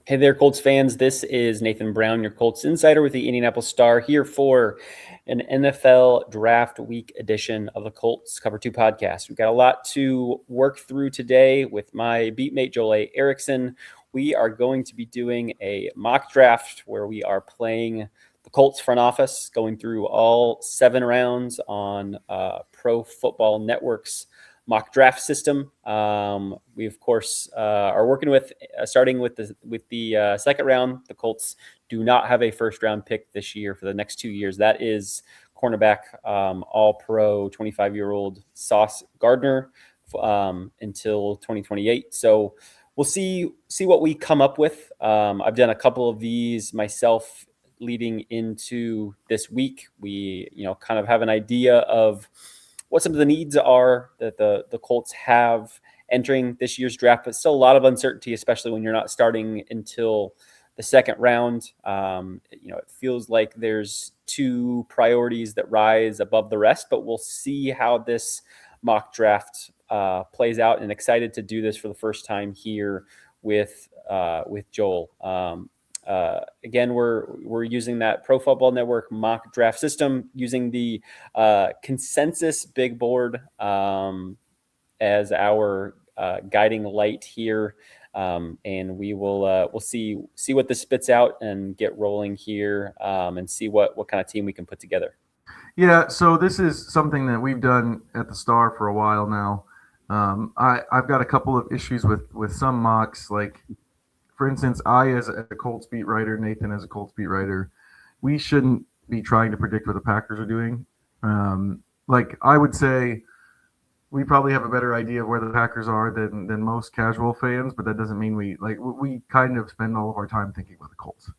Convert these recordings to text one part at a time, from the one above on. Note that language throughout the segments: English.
Hey there, Colts fans. This is Nathan Brown, your Colts insider with the Indianapolis Star, here for an NFL Draft Week edition of the Colts Cover 2 podcast. We've got a lot to work through today with my beatmate, Joel A. Erickson. We are going to be doing a mock draft where we are playing the Colts front office, going through all 7 rounds on Pro Football Network's mock draft system. We of course are working with starting with the second round. The Colts do not have a first round pick this year for the next 2 years. That is cornerback, all pro 25-year-old Sauce Gardner until 2028. So we'll see what we come up with. I've done a couple of these myself leading into this week. We kind of have an idea of what some of the needs are that the Colts have entering this year's draft, but still a lot of uncertainty, especially when you're not starting until the second round. It feels like there's 2 priorities that rise above the rest, but we'll see how this mock draft plays out, and excited to do this for the first time here with Joel. Again, we're using that Pro Football Network mock draft system, using the consensus big board as our guiding light here, and we'll see what this spits out and get rolling here, and see what kind of team we can put together. Yeah, so this is something that we've done at the Star for a while now. I've got a couple of issues with some mocks, like, for instance, I, as a Colts beat writer, Nathan, as a Colts beat writer, we shouldn't be trying to predict what the Packers are doing. I would say we probably have a better idea of where the Packers are than most casual fans, but that doesn't mean we kind of spend all of our time thinking about the Colts.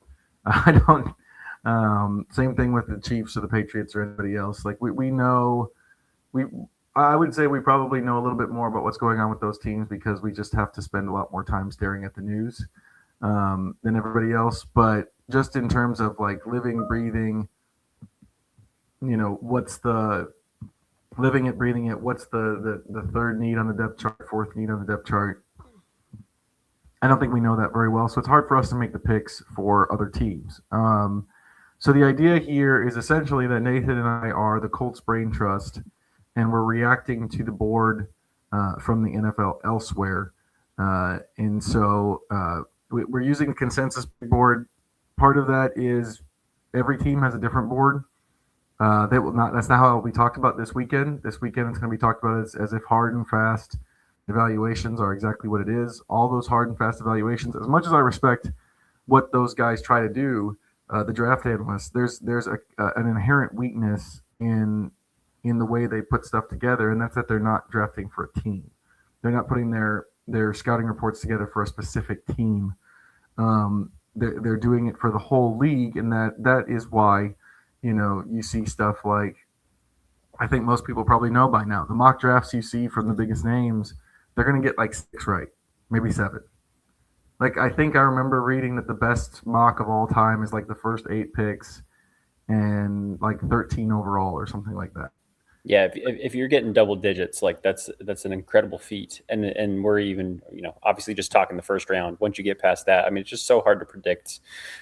I don't. Same thing with the Chiefs or the Patriots or anybody else. I would say we probably know a little bit more about what's going on with those teams because we just have to spend a lot more time staring at the news than everybody else. But just in terms of living, breathing, what's the living it, breathing it, what's the third need on the depth chart, fourth need on the depth chart, I don't think we know that very well. So it's hard for us to make the picks for other teams. So the idea here is essentially that Nathan and I are the Colts brain trust, and we're reacting to the board from the NFL elsewhere. And so we're using the consensus board. Part of that is every team has a different board. That's not how we talked about this weekend. This weekend it's going to be talked about as if hard and fast evaluations are exactly what it is. All those hard and fast evaluations, as much as I respect what those guys try to do, the draft analysts, there's an inherent weakness in the way they put stuff together, and that's that they're not drafting for a team. They're not putting their scouting reports together for a specific team. They're doing it for the whole league, and that is why you see stuff like, I think most people probably know by now, the mock drafts you see from the biggest names, they're going to get 6 right, maybe 7. I think I remember reading that the best mock of all time is the first 8 picks and 13 overall or something like that. Yeah, if you're getting double digits, that's an incredible feat, and we're even obviously just talking the first round. Once you get past that, I mean, it's just so hard to predict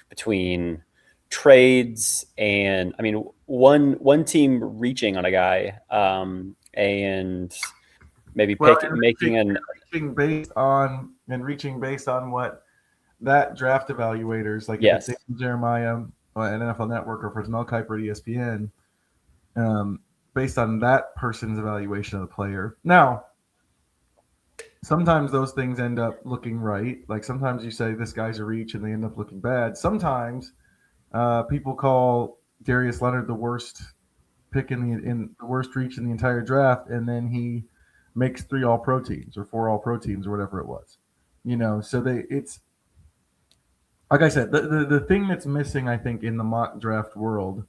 between trades and one team reaching on a guy, and maybe reaching based on what that draft evaluators yes. If it's Jeremiah at NFL Network, or if it's Mel Kiper at ESPN. Based on that person's evaluation of the player. Now, sometimes those things end up looking right. Sometimes you say this guy's a reach and they end up looking bad. Sometimes people call Darius Leonard the worst pick in the worst reach in the entire draft, and then he makes 3 All-Pro teams or 4 All-Pro teams or whatever it was. So it's like I said, the thing that's missing, I think, in the mock draft world.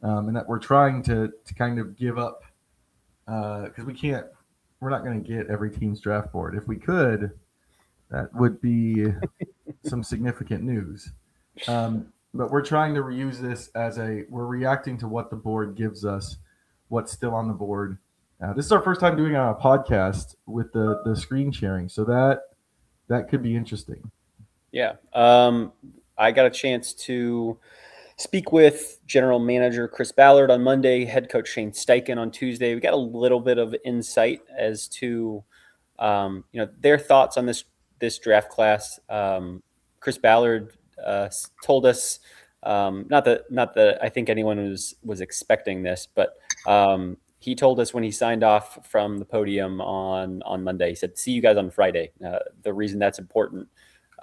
And that we're trying to kind of give up because we're not going to get every team's draft board. If we could, that would be some significant news. But we're trying to reuse this we're reacting to what the board gives us, what's still on the board. This is our first time doing it on a podcast with the screen sharing, so that could be interesting. Yeah. I got a chance to speak with general manager Chris Ballard on Monday, head coach Shane Steichen on Tuesday. We got a little bit of insight as to their thoughts on this draft class. Chris Ballard told us, not that I think anyone was expecting this, but he told us when he signed off from the podium on Monday. He said, "See you guys on Friday." The reason that's important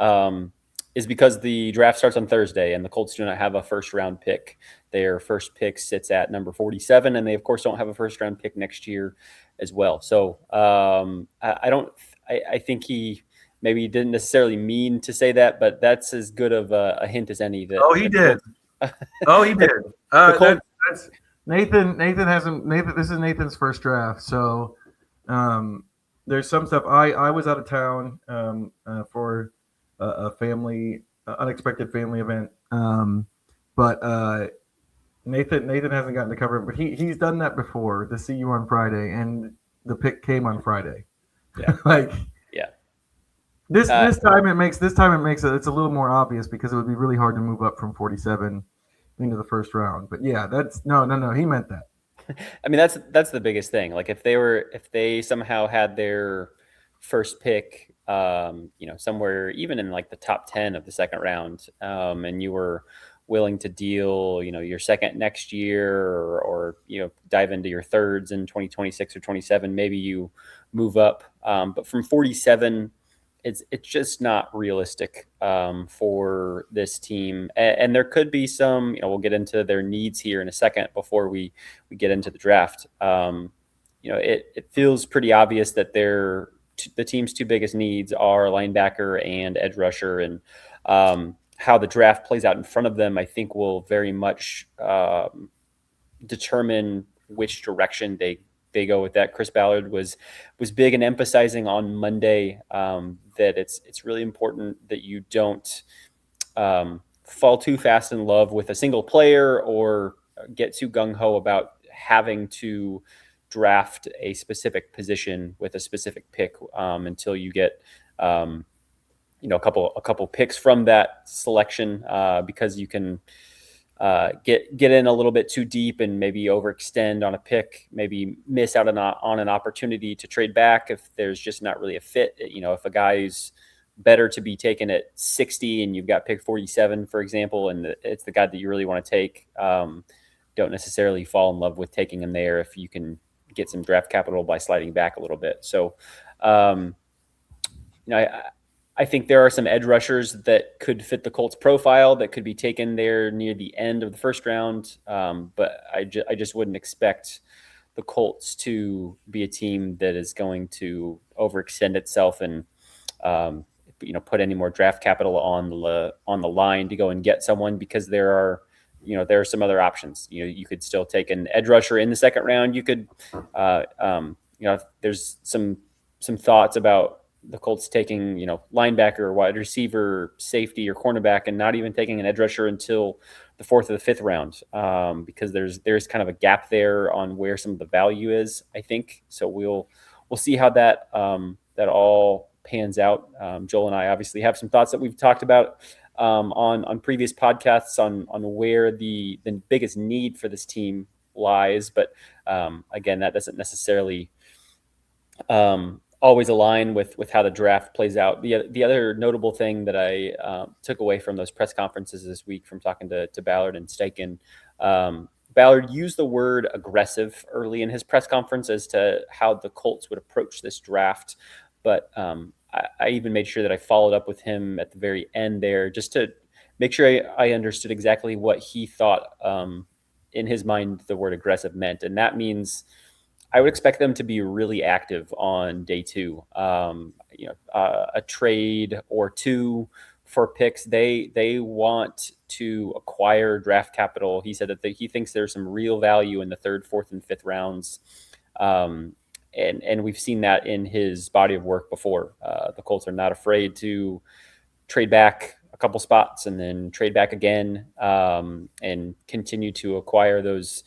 um, is because the draft starts on Thursday, and the Colts do not have a first round pick. Their first pick sits at number 47, and they of course don't have a first round pick next year as well. So I don't. I think he maybe didn't necessarily mean to say that, but that's as good of a hint as any. That Oh, he did. Oh, he did. The Colts. That's Nathan. Nathan hasn't. Nathan. This is Nathan's first draft, so there's some stuff. I was out of town for a family unexpected family event, but Nathan hasn't gotten to cover it, but he's done that before. To see you on Friday, and the pick came on Friday. Yeah. Yeah. This time it makes it's a little more obvious because it would be really hard to move up from 47 into the first round. But yeah, that's no, he meant that. I mean, that's the biggest thing. Like if they somehow had their first pick, somewhere even in like the top 10 of the second round, and you were willing to deal, your second next year, or dive into your thirds in 2026 or 27, maybe you move up. But from 47, it's just not realistic for this team. And there could be some, we'll get into their needs here in a second before we get into the draft. It feels pretty obvious that the team's two biggest needs are linebacker and edge rusher, and how the draft plays out in front of them, I think, will very much determine which direction they go with that. Chris Ballard was big in emphasizing on Monday that it's really important that you don't fall too fast in love with a single player or get too gung-ho about having to draft a specific position with a specific pick until you get a couple picks from that selection, because you can get in a little bit too deep and maybe overextend on a pick, maybe miss out on an opportunity to trade back if there's just not really a fit. If a guy's better to be taken at 60 and you've got pick 47, for example, and it's the guy that you really want to take, don't necessarily fall in love with taking him there if you can get some draft capital by sliding back a little bit. So, I think there are some edge rushers that could fit the Colts profile that could be taken there near the end of the first round. But I just wouldn't expect the Colts to be a team that is going to overextend itself and, put any more draft capital on the line to go and get someone, because there are some other options. You could still take an edge rusher in the second round. You could, there's some thoughts about the Colts taking, linebacker or wide receiver, safety or cornerback, and not even taking an edge rusher until the fourth or the fifth round, because there's kind of a gap there on where some of the value is, I think. So we'll see how that all pans out. Joel and I obviously have some thoughts that we've talked about on previous podcasts on where the biggest need for this team lies, but again, that doesn't necessarily always align with how the draft plays out. The other notable thing that I took away from those press conferences this week from talking to Ballard and Steichen, Ballard used the word aggressive early in his press conference as to how the Colts would approach this draft. But I even made sure that I followed up with him at the very end there just to make sure I understood exactly what he thought in his mind the word aggressive meant. And that means I would expect them to be really active on day two. A trade or two for picks. They want to acquire draft capital. He said that he thinks there's some real value in the third, fourth, and fifth rounds. And we've seen that in his body of work before. The Colts are not afraid to trade back a couple spots and then trade back again, and continue to acquire those,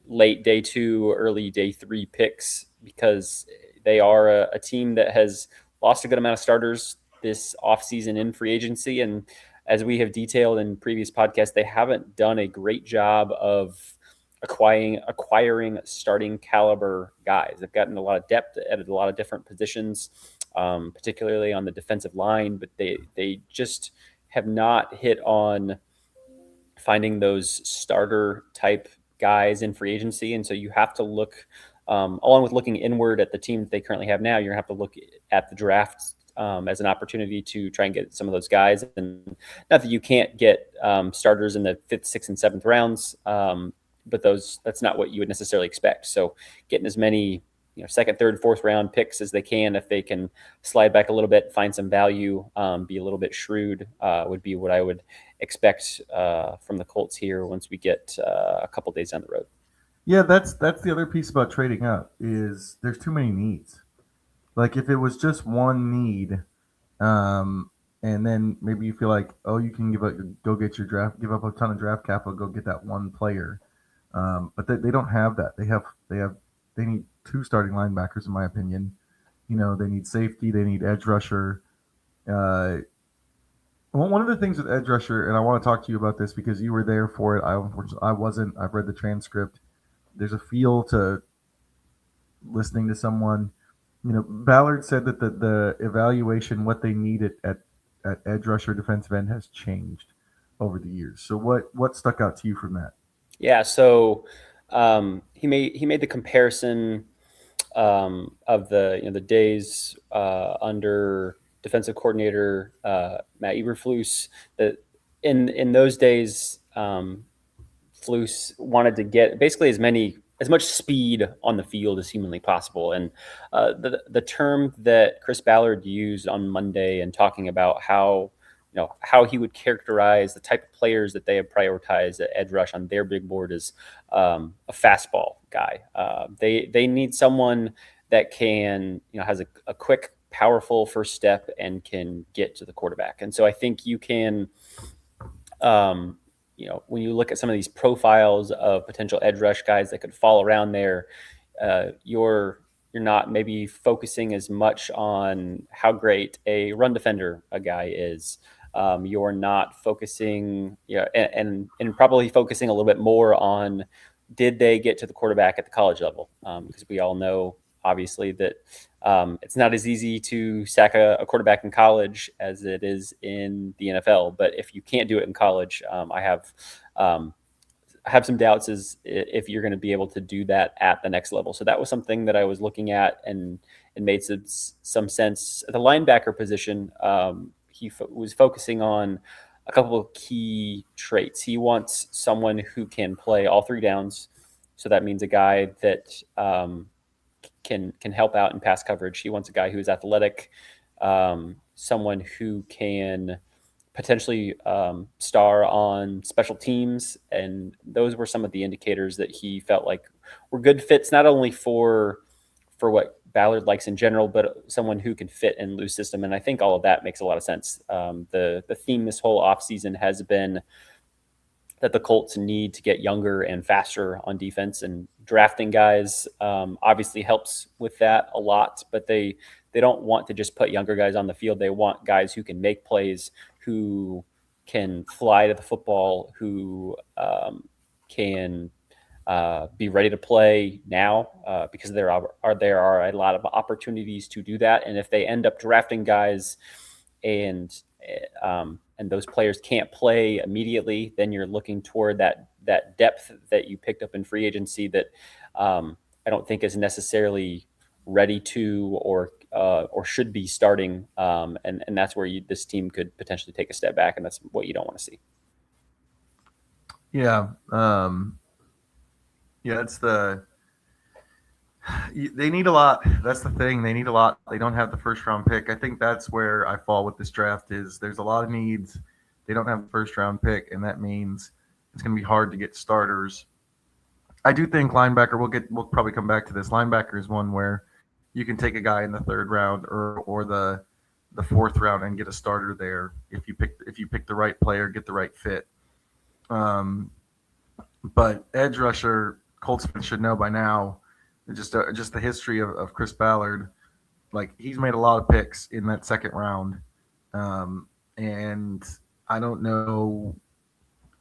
late day two, early day three picks, because they are a team that has lost a good amount of starters this offseason in free agency. And as we have detailed in previous podcasts, they haven't done a great job of acquiring starting caliber guys. They've gotten a lot of depth at a lot of different positions, particularly on the defensive line, but they just have not hit on finding those starter type guys in free agency. And so you have to look, along with looking inward at the team that they currently have now, you're gonna have to look at the draft as an opportunity to try and get some of those guys. And not that you can't get starters in the 5th, 6th, and 7th rounds, but that's not what you would necessarily expect. So getting as many 2nd, 3rd, 4th round picks as they can, if they can slide back a little bit, find some value, be a little bit shrewd, would be what I would expect from the Colts here once we get a couple days down the road. Yeah, that's the other piece about trading up is there's too many needs. Like if it was just one need, and then maybe you feel like, oh, you can give up a ton of draft capital, go get that one player. But they don't have that. They need 2 starting linebackers, in my opinion. They need safety, they need edge rusher. One of the things with edge rusher, and I want to talk to you about this because you were there for it. I wasn't. I've read the transcript. There's a feel to listening to someone. Ballard said that the evaluation, what they need at edge rusher, defensive end, has changed over the years. So what stuck out to you from that? Yeah, so he made the comparison of the days under defensive coordinator Matt Eberflus. That in those days, Flus wanted to get basically as much speed on the field as humanly possible. And the term that Chris Ballard used on Monday and talking about how he would characterize the type of players that they have prioritized at edge rush on their big board is a fastball guy. They need someone that can, has a quick, powerful first step and can get to the quarterback. And so I think you can, when you look at some of these profiles of potential edge rush guys that could fall around there, you're not maybe focusing as much on how great a run defender a guy is. You're not focusing, and probably focusing a little bit more on did they get to the quarterback at the college level? Because we all know, obviously, that it's not as easy to sack a quarterback in college as it is in the NFL. But if you can't do it in college, I have some doubts as if you're going to be able to do that at the next level. So that was something that I was looking at, and it made some sense. At the linebacker position, he was focusing on a couple of key traits. He wants someone who can play all 3 downs. So that means a guy that can help out in pass coverage. He wants a guy who is athletic, someone who can potentially star on special teams. And those were some of the indicators that he felt like were good fits, not only for what Ballard likes in general, but someone who can fit in Lou's system. And I think all of that makes a lot of sense. The theme this whole offseason has been that the Colts need to get younger and faster on defense, and drafting guys obviously helps with that a lot, but they don't want to just put younger guys on the field. They want guys who can make plays, who can fly to the football, who can be ready to play now, because there are a lot of opportunities to do that. And if they end up drafting guys and those players can't play immediately, then you're looking toward that depth that you picked up in free agency that I don't think is necessarily ready to or should be starting, and that's where this team could potentially take a step back, and that's what you don't want to see. Yeah, they need a lot. That's the thing. They need a lot. They don't have the first round pick. I think that's where I fall with this draft is there's a lot of needs. They don't have the first round pick, and that means it's going to be hard to get starters. I do think linebacker, we'll probably come back to this. Linebacker is one where you can take a guy in the 3rd round or the 4th round and get a starter there if you pick the right player, get the right fit. But edge rusher, Colts fans should know by now, just the history of Chris Ballard. Like, he's made a lot of picks in that 2nd round, And I don't know.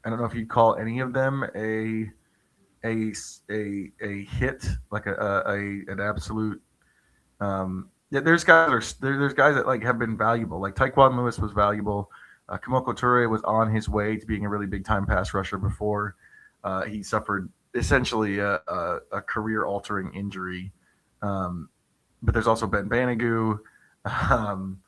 I don't know if you'd call any of them a a hit, like an absolute. Yeah, there's guys that there's guys that like have been valuable. Like Taekwon Lewis was valuable. Kamoko Toure was on his way to being a really big time pass rusher before he suffered essentially a career altering injury. Um, but there's also Ben Banigou. Um,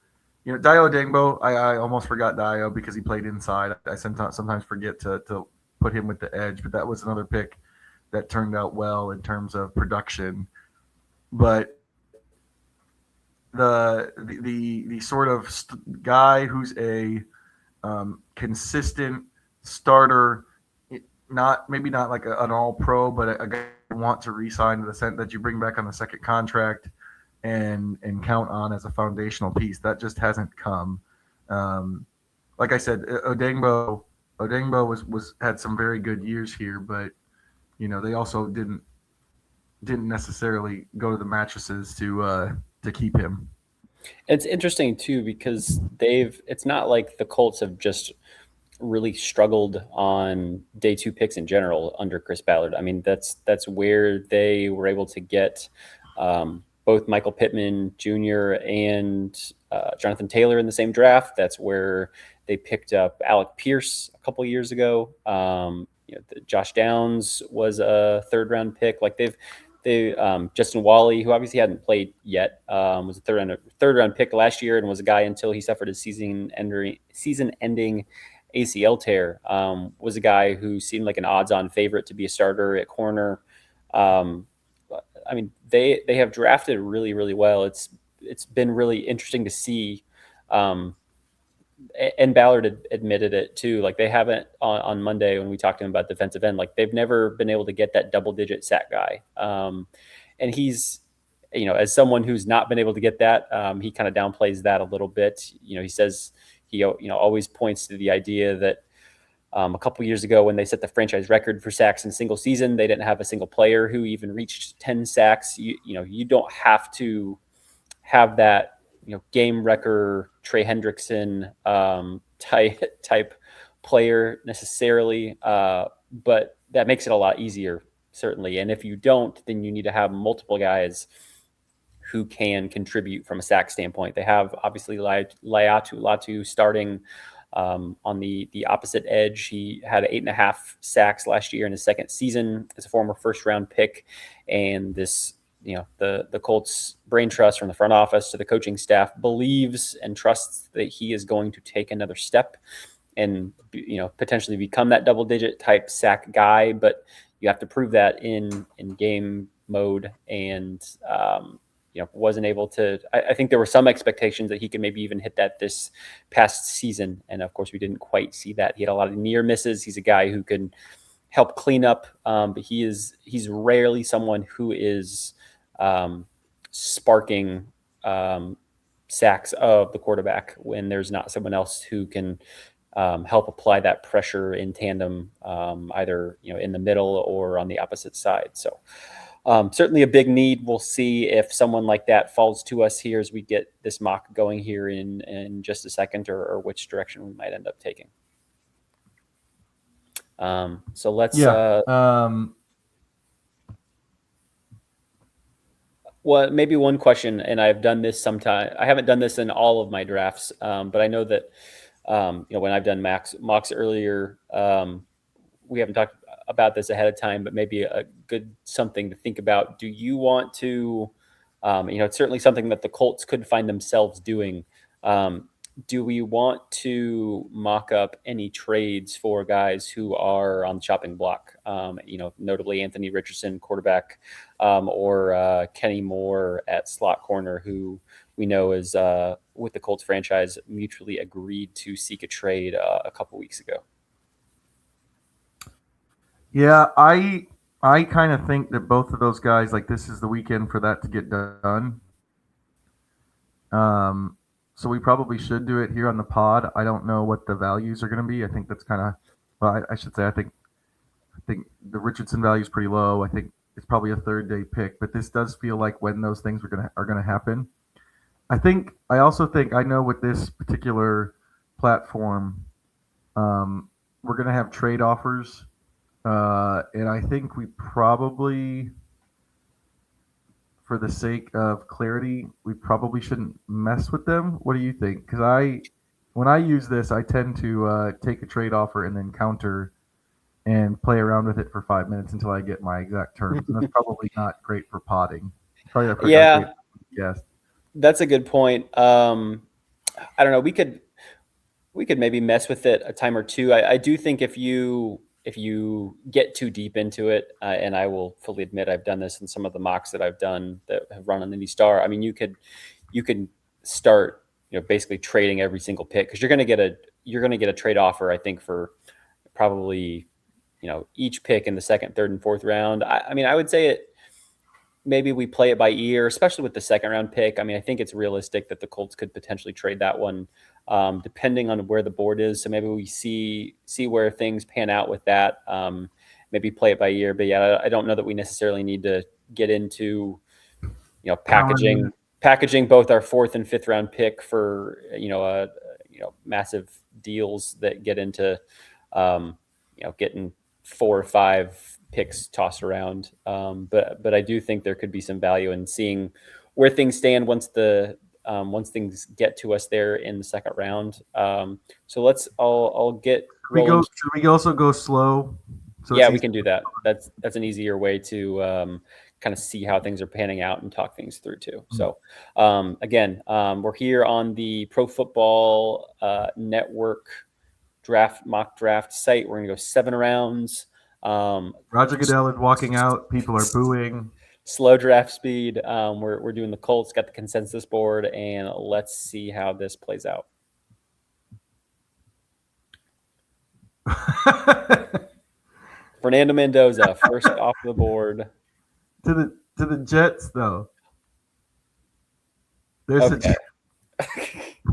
Dio Dengbo. I almost forgot Dio because he played inside. I sometimes forget to put him with the edge, but that was another pick that turned out well in terms of production. But the sort of guy who's a consistent starter, not maybe not like an all pro, but a guy you want to re-sign to the sense that you bring back on the second contract and count on as a foundational piece. That just hasn't come. Like I said, Odengbo was had some very good years here, but they also didn't necessarily go to the mattresses to keep him. It's interesting too because it's not like the Colts have just really struggled on day two picks in general under Chris Ballard. I mean, that's where they were able to get both Michael Pittman Jr. and Jonathan Taylor in the same draft. That's where they picked up Alec Pierce a couple years ago. Josh Downs was a third round pick. Like Justin Wally, who obviously hadn't played yet, was a third round pick last year and was a guy until he suffered a season ending ACL tear. Was a guy who seemed like an odds on favorite to be a starter at corner. I mean, they have drafted really, really well. It's been really interesting to see. And Ballard admitted it too. Like they haven't on Monday when we talked to him about defensive end, like they've never been able to get that double digit sack guy. And he's, as someone who's not been able to get that, he kind of downplays that a little bit. He says he, always points to the idea that a couple years ago when they set the franchise record for sacks in a single season, they didn't have a single player who even reached 10 sacks. You don't have to have that, game wrecker Trey Hendrickson type player necessarily, but that makes it a lot easier, certainly. And if you don't, then you need to have multiple guys who can contribute from a sack standpoint. They have obviously Latu starting on the opposite edge. He had 8.5 sacks last year in his second season as a former first round pick, and this. The Colts brain trust from the front office to the coaching staff believes and trusts that he is going to take another step and, potentially become that double digit type sack guy. But you have to prove that in game mode. And, wasn't able to, I think there were some expectations that he could maybe even hit that this past season. And of course we didn't quite see that. He had a lot of near misses. He's a guy who can help clean up. But he's rarely someone who is, sparking sacks of the quarterback when there's not someone else who can help apply that pressure in tandem, either in the middle or on the opposite side. So certainly a big need. We'll see if someone like that falls to us here as we get this mock going here in just a second, or which direction we might end up taking. So let's well, maybe one question, and I've done this sometime. I haven't done this in all of my drafts, but I know that when I've done mocks earlier, we haven't talked about this ahead of time, but maybe a good something to think about. Do you want to, it's certainly something that the Colts could find themselves doing. Do we want to mock up any trades for guys who are on the chopping block? Notably Anthony Richardson, quarterback, or Kenny Moore at slot corner, who we know is with the Colts franchise mutually agreed to seek a trade a couple weeks ago. Yeah, I kind of think that both of those guys, like this is the weekend for that to get done. So we probably should do it here on the pod. I don't know what the values are going to be. I think that's kind of, well, I should say, I think the Richardson value is pretty low. I think it's probably a third day pick, but this does feel like when those things are going to happen. I also think I know with this particular platform, we're going to have trade offers, and I think we probably, for the sake of clarity, we probably shouldn't mess with them. What do you think? Because when I use this, I tend to take a trade offer and then counter and play around with it for 5 minutes until I get my exact terms, and that's probably not great for potting. Probably not great Yeah, for guests. that's a good point. I don't know. We could maybe mess with it a time or two. I do think if you get too deep into it, and I will fully admit I've done this in some of the mocks that I've done that have run on Indy Star. I mean, you could start basically trading every single pick because you're gonna get a trade offer. I think for probably each pick in the second, third, and fourth round. I mean, I would say it. Maybe we play it by ear, especially with the second round pick. I mean, I think it's realistic that the Colts could potentially trade that one, depending on where the board is. So maybe we see where things pan out with that. Maybe play it by ear. But yeah, I don't know that we necessarily need to get into Calendar. packaging both our fourth and fifth round pick for massive deals that get into getting 4 or 5 picks tossed around. But I do think there could be some value in seeing where things stand once things get to us there in the second round. So I'll get rolling. Should we also go slow? So it's Yeah, we easy. can do that. That's an easier way to kind of see how things are panning out and talk things through too. So again, we're here on the Pro Football Network mock draft site. We're gonna go 7 rounds. Roger Goodell is walking out. People are booing. Slow draft speed. We're doing the Colts. Got the consensus board, and let's see how this plays out. Fernando Mendoza first off the board. To the Jets though. Okay.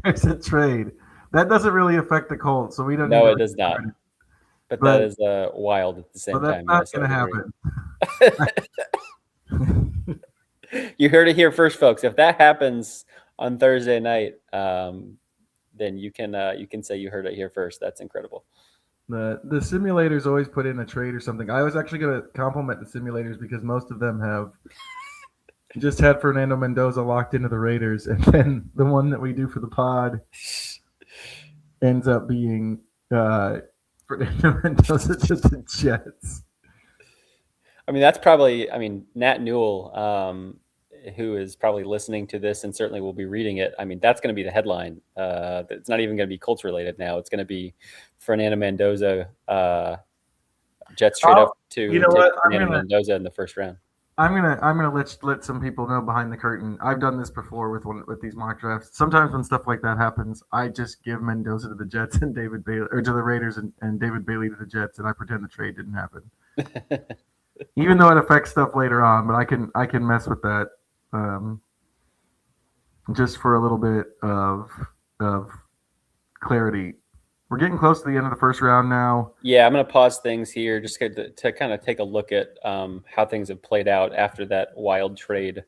There's a trade. That doesn't really affect the Colts, so we don't. No, need it does not. But that is wild at the same time. That's Yes, not going to happen. You heard it here first, folks. If that happens on Thursday night, then you can say you heard it here first. That's incredible. The simulators always put in a trade or something. I was actually going to compliment the simulators because most of them have just had Fernando Mendoza locked into the Raiders, and then the one that we do for the pod ends up being Fernando Mendoza to the Jets. I mean, that's probably. I mean, Nat Newell, who is probably listening to this and certainly will be reading it. I mean, that's going to be the headline. It's not even going to be Colts related now. It's going to be Fernando Mendoza, Jets trade up to take Fernando Mendoza in the first round. I'm gonna let some people know behind the curtain. I've done this before with these mock drafts. Sometimes when stuff like that happens, I just give Mendoza to the Jets and David Bailey, or to the Raiders and David Bailey to the Jets, and I pretend the trade didn't happen. Even though it affects stuff later on, but I can mess with that just for a little bit of clarity. We're getting close to the end of the first round now. Yeah, I'm going to pause things here just to kind of take a look at how things have played out after that wild trade.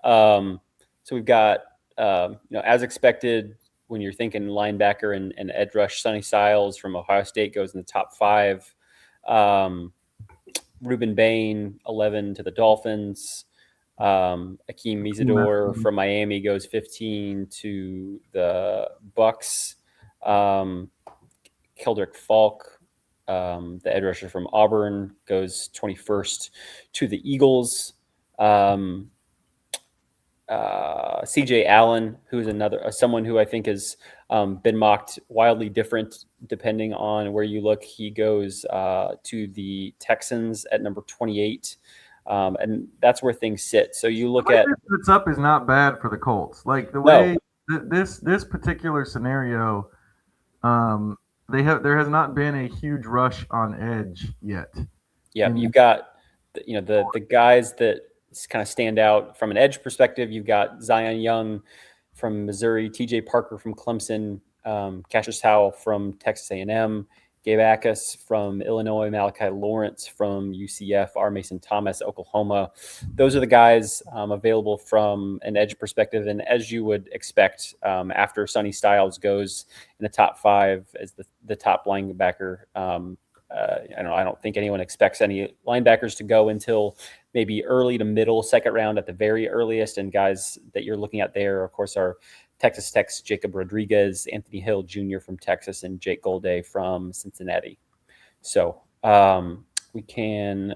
So we've got, as expected, when you're thinking linebacker and edge rush, Sonny Styles from Ohio State goes in the top 5. Ruben Bain, 11 to the Dolphins. Akeem Mesidor from Miami goes 15 to the Bucks. Keldrick Falk, the edge rusher from Auburn, goes 21st to the Eagles. CJ Allen, who is someone who I think has been mocked wildly different depending on where you look. He goes to the Texans at number 28. And that's where things sit. So you look at what's up is not bad for the Colts. Like the way this particular scenario, there has not been a huge rush on edge yet. Yeah, you've got the guys that kind of stand out from an edge perspective. You've got Zion Young from Missouri, TJ Parker from Clemson, Cassius Howell from Texas A&M, Gabe Akis from Illinois, Malachi Lawrence from UCF, R. Mason Thomas, Oklahoma. Those are the guys available from an edge perspective. And as you would expect, after Sonny Styles goes in the top 5 as the top linebacker, I don't think anyone expects any linebackers to go until maybe early to middle second round at the very earliest. And guys that you're looking at there, of course, are Texas Tech's Jacob Rodriguez, Anthony Hill Jr. from Texas, and Jake Golday from Cincinnati. So we can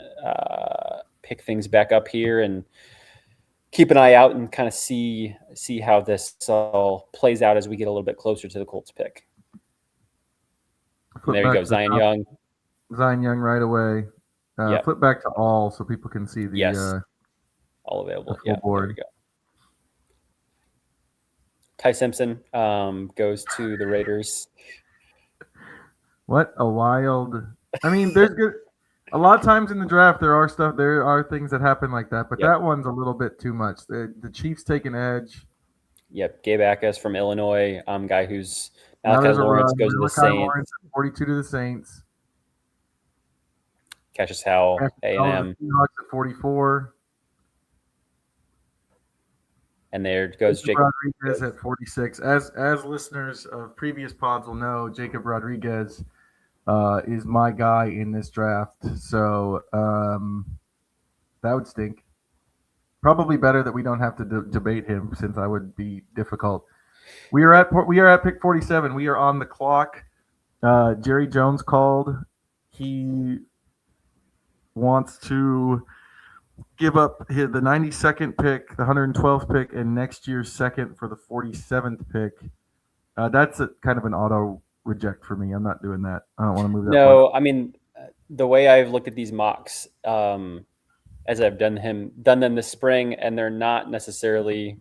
pick things back up here and keep an eye out and kind of see how this all plays out as we get a little bit closer to the Colts pick. And there you go, Zion Young. Zion Young right away. Yep. Flip back to all so people can see the all available. The full board. There we go. Ty Simpson goes to the Raiders. What a wild! I mean, there's good. A lot of times in the draft, there are things that happen like that, but that one's a little bit too much. The Chiefs take an edge. Yep, Gabe Akis from Illinois, guy who's Malachi Lawrence goes to the Saints. Lawrence, 42 to the Saints. Cassius Howell, A&M. Seahawks at 44. And there goes Jacob Rodriguez at 46. As listeners of previous pods will know, Jacob Rodriguez is my guy in this draft. So that would stink. Probably better that we don't have to debate him, since I would be difficult. We are at pick 47. We are on the clock. Jerry Jones called. He wants to give up the 92nd pick, the 112th pick, and next year's second for the 47th pick. That's kind of an auto reject for me. I'm not doing that. I don't want to move that. No, I mean, the way I've looked at these mocks, as I've done them this spring, and they're not necessarily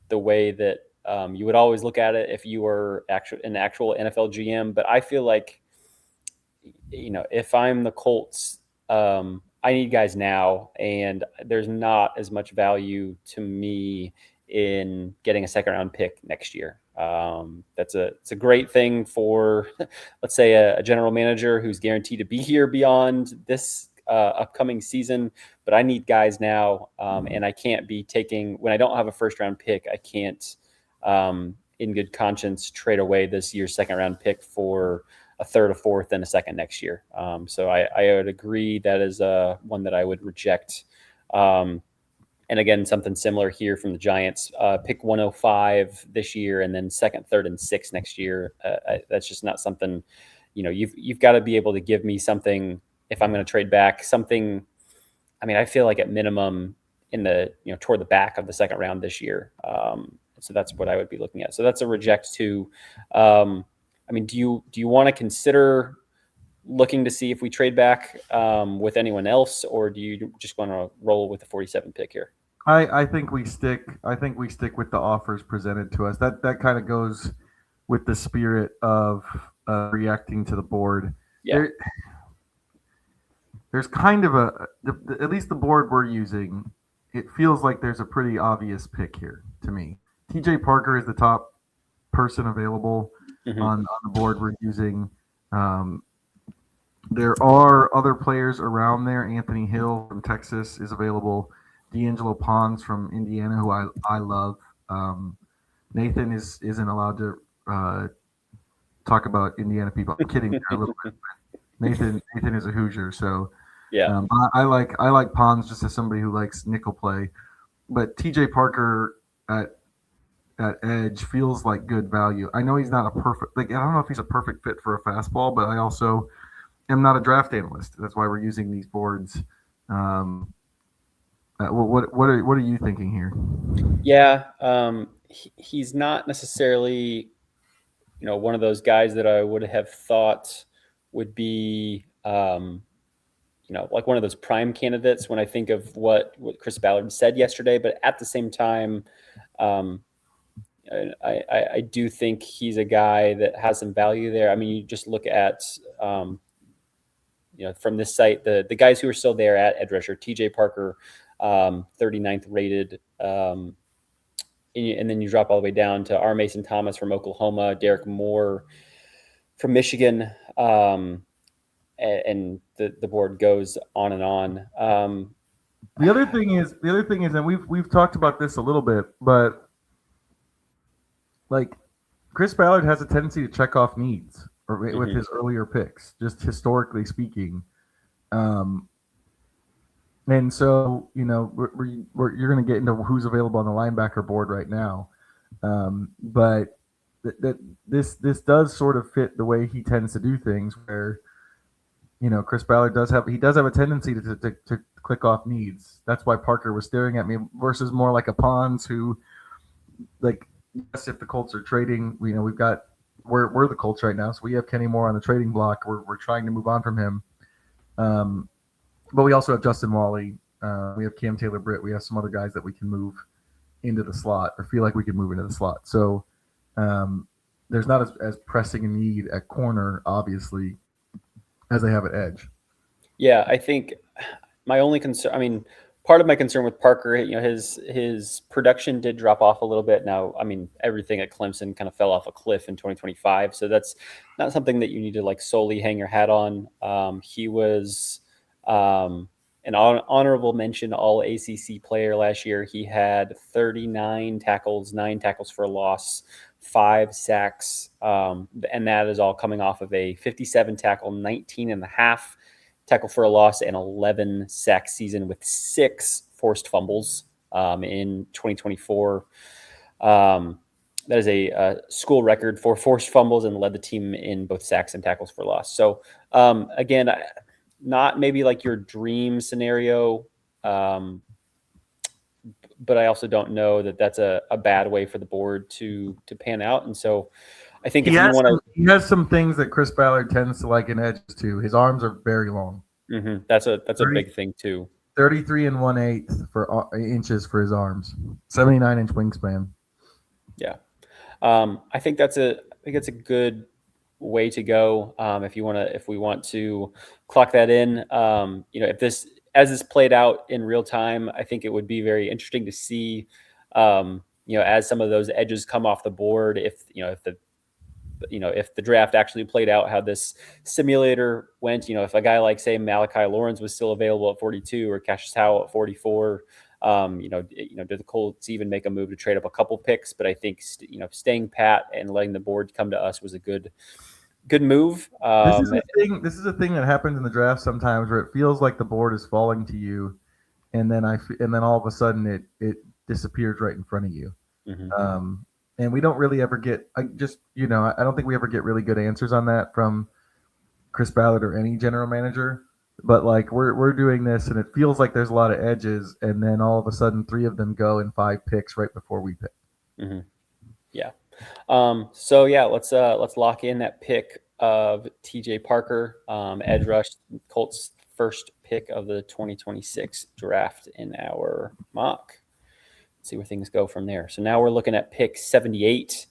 the way that you would always look at it if you were an actual NFL GM. But I feel like, if I'm the Colts, I need guys now, and there's not as much value to me in getting a second round pick next year. It's a great thing for, let's say, a general manager who's guaranteed to be here beyond this upcoming season, but I need guys now, and I can't be taking, when I don't have a first round pick, I can't, in good conscience, trade away this year's second round pick for a third, a fourth, and a second next year. So I would agree that is one that I would reject. And again, something similar here from the Giants. Pick 105 this year, and then second, third, and sixth next year. That's just not something. You've got to be able to give me something if I'm going to trade back. Something. I mean, I feel like at minimum in the toward the back of the second round this year. So that's what I would be looking at. So that's a reject too. I mean, do you want to consider looking to see if we trade back with anyone else, or do you just want to roll with the 47 pick here? I think we stick. I think we stick with the offers presented to us. That kind of goes with the spirit of reacting to the board. Yeah. There's kind of at least the board we're using, it feels like there's a pretty obvious pick here to me. TJ Parker is the top person available on the board we're using. There are other players around there. Anthony Hill from Texas is available. D'Angelo Pons from Indiana, who I love. Nathan isn't allowed to talk about Indiana people. I'm kidding there a little bit. Nathan is a Hoosier, so yeah. I like Pons just as somebody who likes nickel play. But TJ Parker at edge feels like good value. I know he's not a perfect, I don't know if he's a perfect fit for a fastball, but I also am not a draft analyst. That's why we're using these boards. What are you thinking here? Yeah, he's not necessarily, one of those guys that I would have thought would be, like one of those prime candidates when I think of what Chris Ballard said yesterday. But at the same time, I do think he's a guy that has some value there. I mean, you just look at, from this site, the guys who are still there at edge rusher, TJ Parker, 39th rated. And then you drop all the way down to R. Mason Thomas from Oklahoma, Derek Moore from Michigan, and the board goes on and on. The other thing is, and we've talked about this a little bit, but like Chris Ballard has a tendency to check off needs with his earlier picks, just historically speaking. And so, you know, you're going to get into who's available on the linebacker board right now. But this does sort of fit the way he tends to do things, where, you know, Chris Ballard does have a tendency to click off needs. That's why Parker was staring at me versus more like a Pons who, like, yes, if the Colts are trading, you know, we're the Colts right now, so we have Kenny Moore on the trading block. We're trying to move on from him. But we also have Justin Wally. We have Cam Taylor-Britt. We have some other guys that we can move into the slot or feel like we can move into the slot. So there's not as pressing a need at corner, obviously, as they have at edge. Yeah, I think my only concern, I mean, part of my concern with Parker, you know, his production did drop off a little bit. Now, I mean, everything at Clemson kind of fell off a cliff in 2025. So that's not something that you need to like solely hang your hat on. He was an honorable mention all ACC player last year. He had 39 tackles, 9 tackles for a loss, 5 sacks. And that is all coming off of a 57 tackle, 19.5 tackle for a loss, and 11 sack season with 6 forced fumbles in 2024. That is a school record for forced fumbles and led the team in both sacks and tackles for loss. So again, not maybe like your dream scenario, but I also don't know that that's a bad way for the board to pan out. And so I think if you want to, he has some things that Chris Ballard tends to like in edges too. His arms are very long. Mm-hmm. That's a big thing too. 33 1/8 inches for his arms, 79-inch wingspan. Yeah, I think that's a good way to go. If we want to clock that in, you know, as this played out in real time, I think it would be very interesting to see, you know, as some of those edges come off the board, if the draft actually played out how this simulator went, you know, if a guy like, say, Malachi Lawrence was still available at 42 or Cassius Howell at 44, you know, did the Colts even make a move to trade up a couple picks? But I think, you know, staying pat and letting the board come to us was a good move. This is a thing that happens in the draft sometimes, where it feels like the board is falling to you, and then all of a sudden it disappears right in front of you. Mm-hmm. And we don't really ever get, I don't think we ever get really good answers on that from Chris Ballard or any general manager. But like we're doing this, and it feels like there's a lot of edges, and then all of a sudden 3 of them go in 5 picks right before we pick. Mm-hmm. Yeah. So yeah, let's lock in that pick of TJ Parker, edge rush, Colts first pick of the 2026 draft in our mock. See where things go from there. So now we're looking at pick 78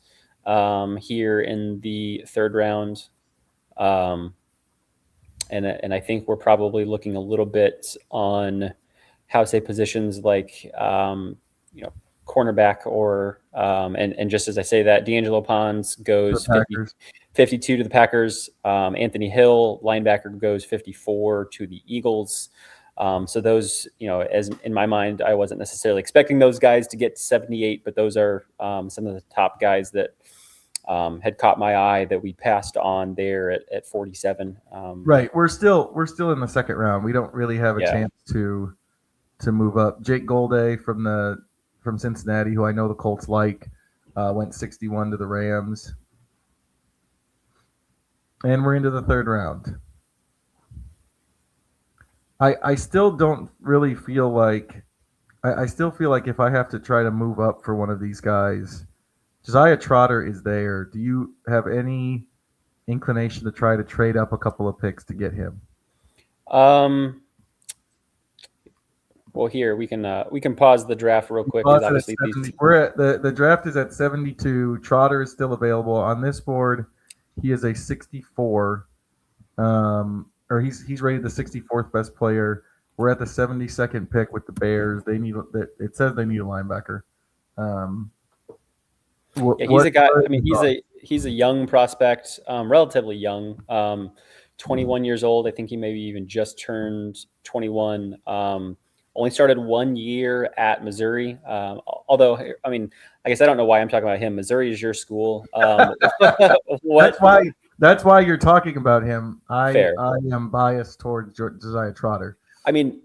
here in the 3rd round. And I think we're probably looking a little bit on positions like, you know, cornerback or, and just as I say that, D'Angelo Pons goes 52 to the Packers. Anthony Hill, linebacker, goes 54 to the Eagles. So those, you know, as in my mind, I wasn't necessarily expecting those guys to get to 78, but those are some of the top guys that had caught my eye that we passed on there at 47. Right. We're still in the 2nd round. We don't really have a chance to move up. Jake Golday from Cincinnati, who I know the Colts like, went 61 to the Rams. And we're into the 3rd round. I still don't really feel like I still feel like if I have to try to move up for one of these guys, Josiah Trotter is there. Do you have any inclination to try to trade up a couple of picks to get him? Well, here we can pause the draft real quick. Obviously we're at the draft is at 72. Trotter is still available on this board. He is a 64. Or he's rated the 64th best player. We're at the 72nd pick with the Bears. It says they need a linebacker. He's a guy. I mean, he's a young prospect, relatively young, 21 years old. I think he maybe even just turned 21. Only started 1 year at Missouri. Although, I mean, I guess I don't know why I'm talking about him. Missouri is your school. What? That's why you're talking about him. I Fair. am biased towards Josiah Trotter. I mean,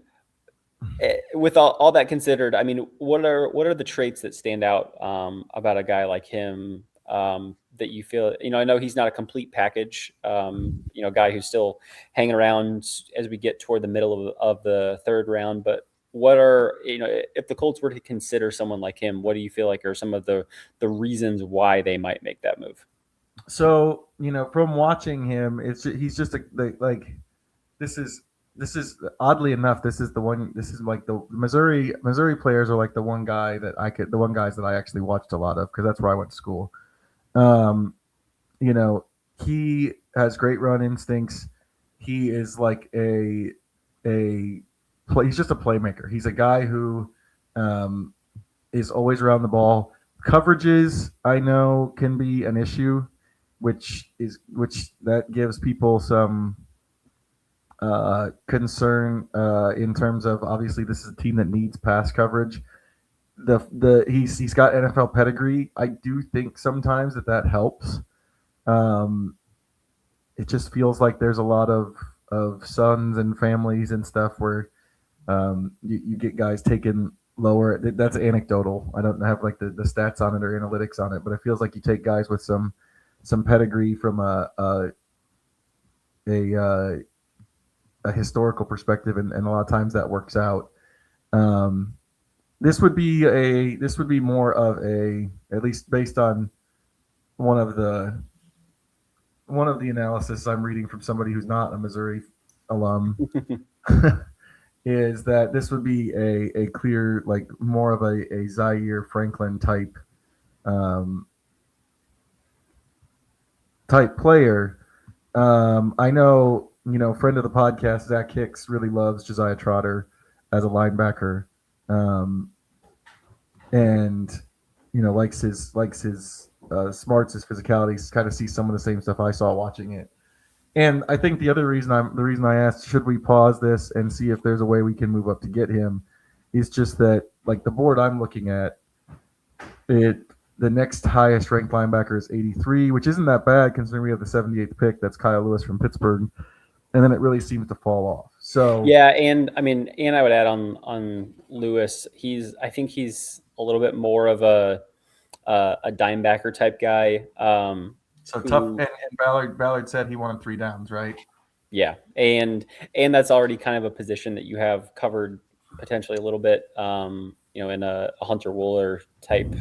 with all that considered, I mean, what are the traits that stand out about a guy like him that you feel? I know he's not a complete package. Guy who's still hanging around as we get toward the middle of the third round. But what are if the Colts were to consider someone like him, what do you feel like are some of the reasons why they might make that move? So from watching him, he's just like this is oddly enough, this is like the Missouri players are like the one guys that I actually watched a lot of because that's where I went to school. He has great run instincts. He is like he's just a playmaker. He's a guy who is always around the ball. Coverages I know can be an issue, which that gives people some concern in terms of obviously this is a team that needs pass coverage. He's got NFL pedigree. I do think sometimes that helps. It just feels like there's a lot of sons and families and stuff where you get guys taken lower. That's anecdotal. I don't have like the stats on it or analytics on it, but it feels like you take guys with some pedigree from a historical perspective, and a lot of times that works out. This would be more of at least based on one of the analysis I'm reading from somebody who's not a Missouri alum, is that this would be a clear, like more of a Zaire Franklin type player. I know, friend of the podcast, Zach Hicks, really loves Josiah Trotter as a linebacker, and likes his smarts, his physicality. Kind of see some of the same stuff I saw watching it. And I think the reason I asked, should we pause this and see if there's a way we can move up to get him, is just that like the board I'm looking at, the next highest ranked linebacker is 83, which isn't that bad considering we have the 78th pick. That's Kyle Lewis from Pittsburgh. And then it really seems to fall off. So yeah, and I mean, I would add on Lewis. I think he's a little bit more of a dime backer type guy. So tough. And Ballard said he wanted 3 downs, right? Yeah, and that's already kind of a position that you have covered potentially a little bit. In a Hunter Wooler type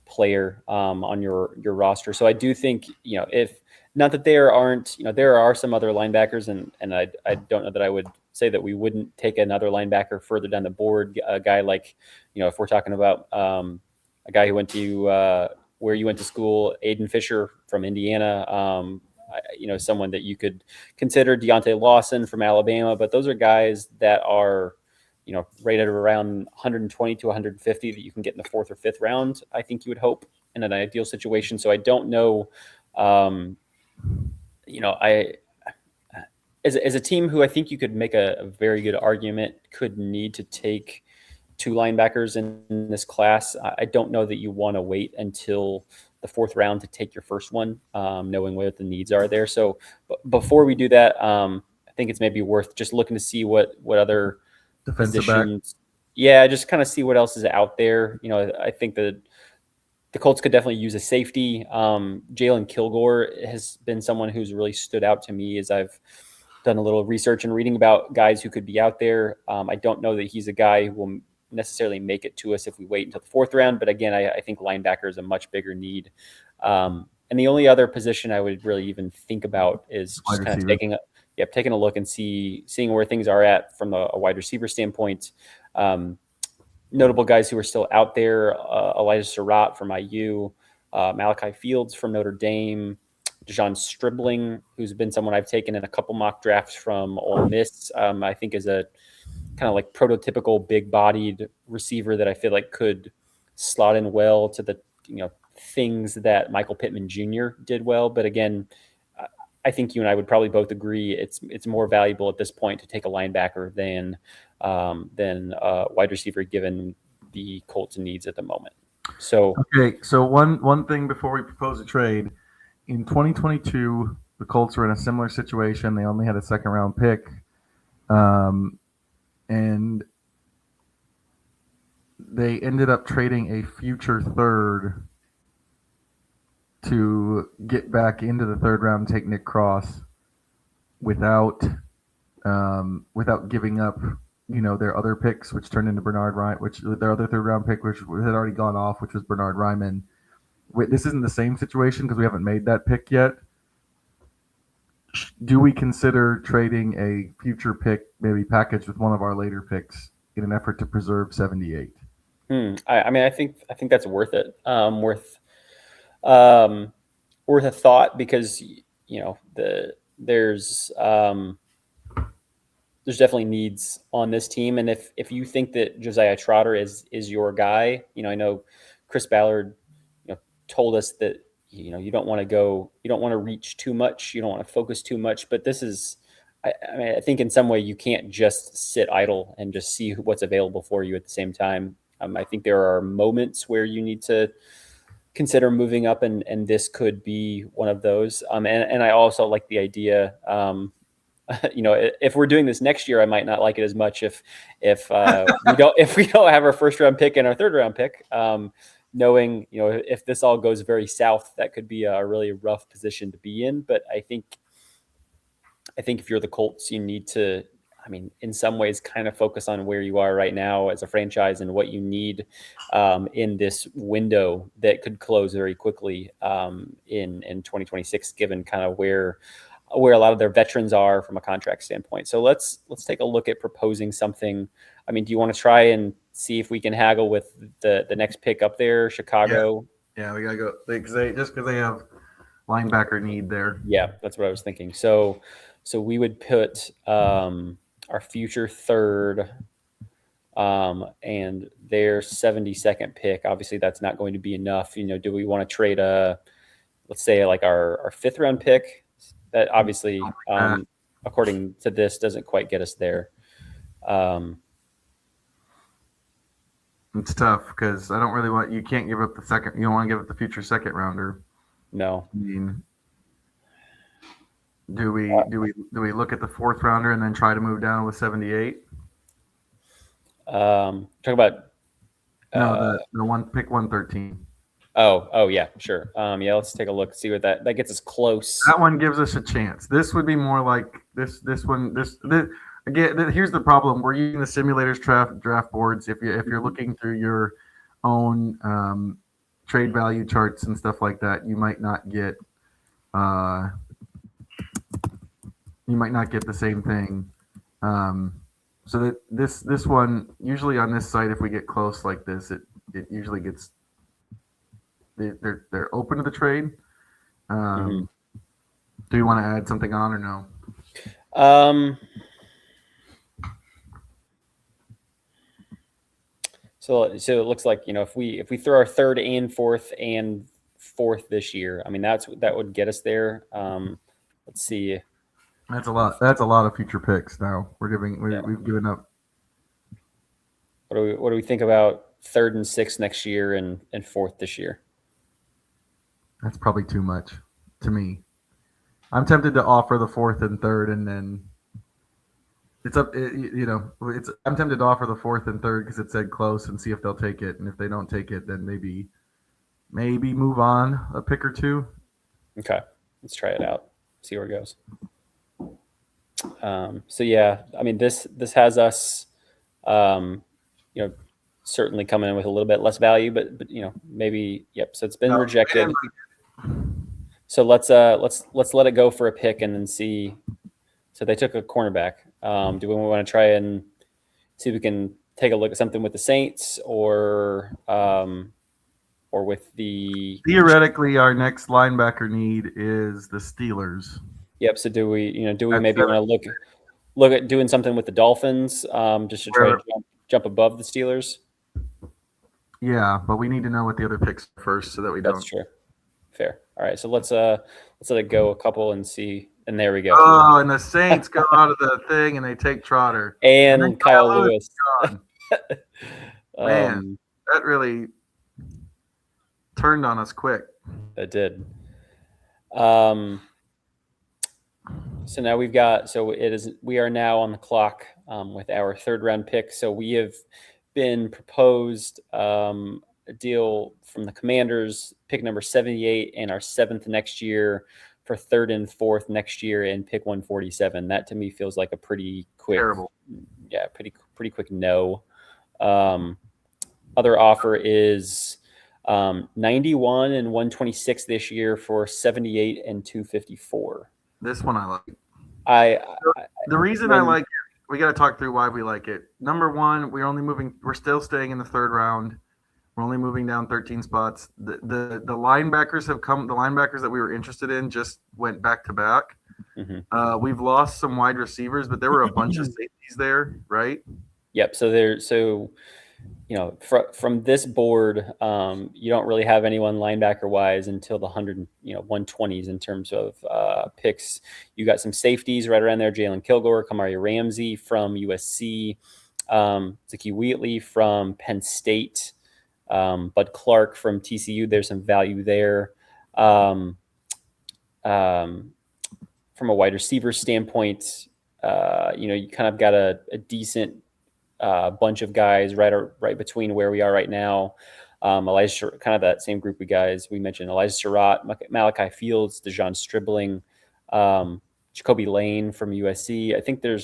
player on your roster. So I do think if not that there aren't there are some other linebackers, and I don't know that I would say that we wouldn't take another linebacker further down the board. A guy like if we're talking about a guy who went to where you went to school, Aiden Fisher from Indiana, someone that you could consider, Deontay Lawson from Alabama, but those are guys that are rated around 120 to 150 that you can get in the 4th or 5th round. I think you would hope in an ideal situation. So I don't know, as a team who I think you could make a very good argument could need to take 2 linebackers in this class. I don't know that you want to wait until the 4th round to take your first one, knowing what the needs are there. So before we do that, I think it's maybe worth just looking to see what other defensive positions. Yeah, just kind of see what else is out there. I think that the Colts could definitely use a safety. Jalen Kilgore has been someone who's really stood out to me as I've done a little research and reading about guys who could be out there. I don't know that he's a guy who will necessarily make it to us if we wait until the 4th round. But again, I think linebacker is a much bigger need. And the only other position I would really even think about is just kind of taking a look and seeing where things are at from a wide receiver standpoint. Notable guys who are still out there: Elijah Surratt from IU, Malachi Fields from Notre Dame, Dejon Stribling, who's been someone I've taken in a couple mock drafts from Ole Miss. I think is a kind of like prototypical big-bodied receiver that I feel like could slot in well to the things that Michael Pittman Jr. did well. But again, I think you and I would probably both agree it's more valuable at this point to take a linebacker than wide receiver, given the Colts' needs at the moment. So okay, so one thing before we propose a trade, in 2022, the Colts were in a similar situation. They only had a second round pick, and they ended up trading a future third to get back into the third round, take Nick Cross, without giving up, their other picks, which turned into Bernard Ryan, which their other third round pick, which had already gone off, which was Bernard Ryman. This isn't the same situation because we haven't made that pick yet. Do we consider trading a future pick, maybe packaged with one of our later picks, in an effort to preserve 78? I think that's worth it. Worth a thought, because there's definitely needs on this team, and if you think that Josiah Trotter is your guy, I know Chris Ballard told us that you don't want to reach too much, you don't want to focus too much, but this is, I think in some way you can't just sit idle and just see what's available for you at the same time. I think there are moments where you need to consider moving up, and this could be one of those. And I also like the idea. If we're doing this next year, I might not like it as much if we don't have our first round pick and our third round pick. Knowing if this all goes very south, that could be a really rough position to be in. But I think if you're the Colts, you need to, in some ways, kind of focus on where you are right now as a franchise and what you need in this window that could close very quickly in 2026, given kind of where a lot of their veterans are from a contract standpoint. So let's take a look at proposing something. Do you want to try and see if we can haggle with the next pick up there, Chicago? Yeah, we gotta go because they have linebacker need there. Yeah, that's what I was thinking. So we would put our future third and their 72nd pick. Obviously, that's not going to be enough. Do we want to trade let's say like our fifth round pick? That obviously, according to this, doesn't quite get us there. It's tough because I don't really you can't give up the second. You don't want to give up the future second rounder. No. Do we look at the fourth rounder and then try to move down with 78? Talk about the one pick 113. Oh yeah, sure. Yeah, let's take a look, see what that gets us close. That one gives us a chance. This would be more like this one. Again, here's the problem. We're using the simulators draft boards. If you're looking through your own trade value charts and stuff like that, you might not get the same thing. So that this one, usually on this site, if we get close like this, it usually gets they're open to the trade. Do you want to add something on or no? So it looks like if we throw our third and fourth this year, that would get us there. Let's see. That's a lot. That's a lot of future picks. Now we've given up. What do we think about third and sixth next year and fourth this year? That's probably too much to me. I'm tempted to offer the fourth and third, and then it's up. I'm tempted to offer the fourth and third because it said close, and see if they'll take it. And if they don't take it, then maybe move on a pick or two. Okay, let's try it out. See where it goes. So yeah, this has us, certainly coming in with a little bit less value, but maybe yep. So it's been rejected. So let's let it go for a pick and then see. So they took a cornerback. Do we want to try and see if we can take a look at something with the Saints or with the theoretically our next linebacker need is the Steelers. Yep. So do we maybe want to look at doing something with the Dolphins just to try to jump above the Steelers? Yeah, but we need to know what the other picks are first so that we That's don't. true. Fair. All right. So let's let it go a couple and see. And there we go. Oh, and the Saints go out of the thing and they take Trotter. And then And Kyle Kyle Lewis Lewis. is gone. Man, um, that really turned on us quick. that did. So now we are now on the clock with our third round pick. So we have been proposed a deal from the Commanders, pick number 78 and our seventh next year for third and fourth next year and pick 147. That to me feels like a pretty quick, Terrible. Yeah, pretty quick no. Other offer is 91 and 126 this year for 78 and 254. This one I like. I The reason I like it, we got to talk through why we like it. Number one, we're still staying in the third round. We're only moving down 13 spots. The linebackers have come. The linebackers that we were interested in just went back to back. Mm-hmm. We've lost some wide receivers, but there were a bunch of safeties there, right? Yep. So from this board, you don't really have anyone linebacker wise until the 120s in terms of picks. You got some safeties right around there: Jalen Kilgore, Kamari Ramsey from USC, Zaki Wheatley from Penn State, Bud Clark from TCU. There's some value there. From a wide receiver standpoint, you kind of got a decent bunch of guys right between where we are right now. Elijah, kind of that same group of guys we mentioned: Elijah Surratt, Malachi Fields, Dejon Stribling, Jacoby Lane from USC. I think there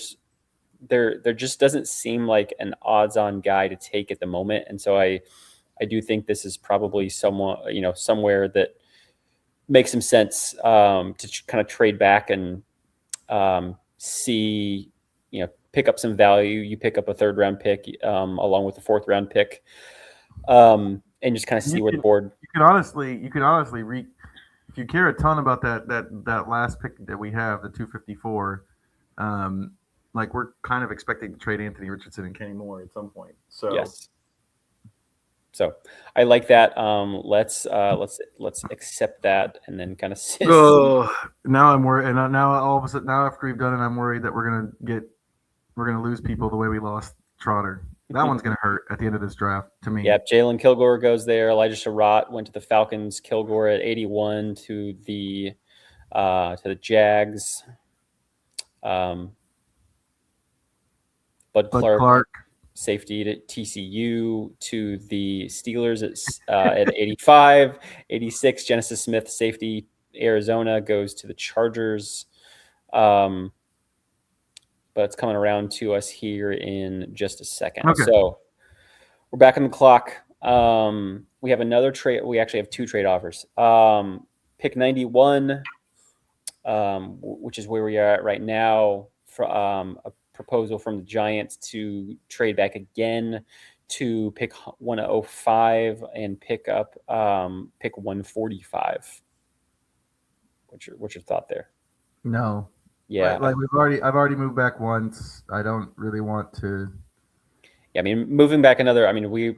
just doesn't seem like an odds-on guy to take at the moment, and so I do think this is probably somewhere that makes some sense to kind of trade back and see, pick up some value. You pick up a third round pick along with the fourth round pick, and just kind of see where the board. You can honestly if you care a ton about that last pick that we have, the 254. Like we're kind of expecting to trade Anthony Richardson and Kenny Moore at some point. So yes. So I like that. Let's accept that and then kind of see. Now I'm worried, and now all of a sudden, now after we've done it, I'm worried that we're gonna lose people the way we lost Trotter. That one's gonna hurt at the end of this draft to me. Yeah, Jalen Kilgore goes there. Elijah Surratt went to the Falcons. Kilgore at 81 to the Jags. Bud Clark, safety to TCU to the Steelers at 85. 86, Genesis Smith, safety, Arizona, goes to the Chargers. But it's coming around to us here in just a second. Okay. So we're back on the clock. We have another trade. We actually have two trade offers. Pick 91, which is where we are at right now, for a proposal from the Giants to trade back again to pick 105 and pick up pick 145. What's your thought there? No. Yeah. Like I've already moved back once. I don't really want to. Yeah, I mean, moving back another. I mean, we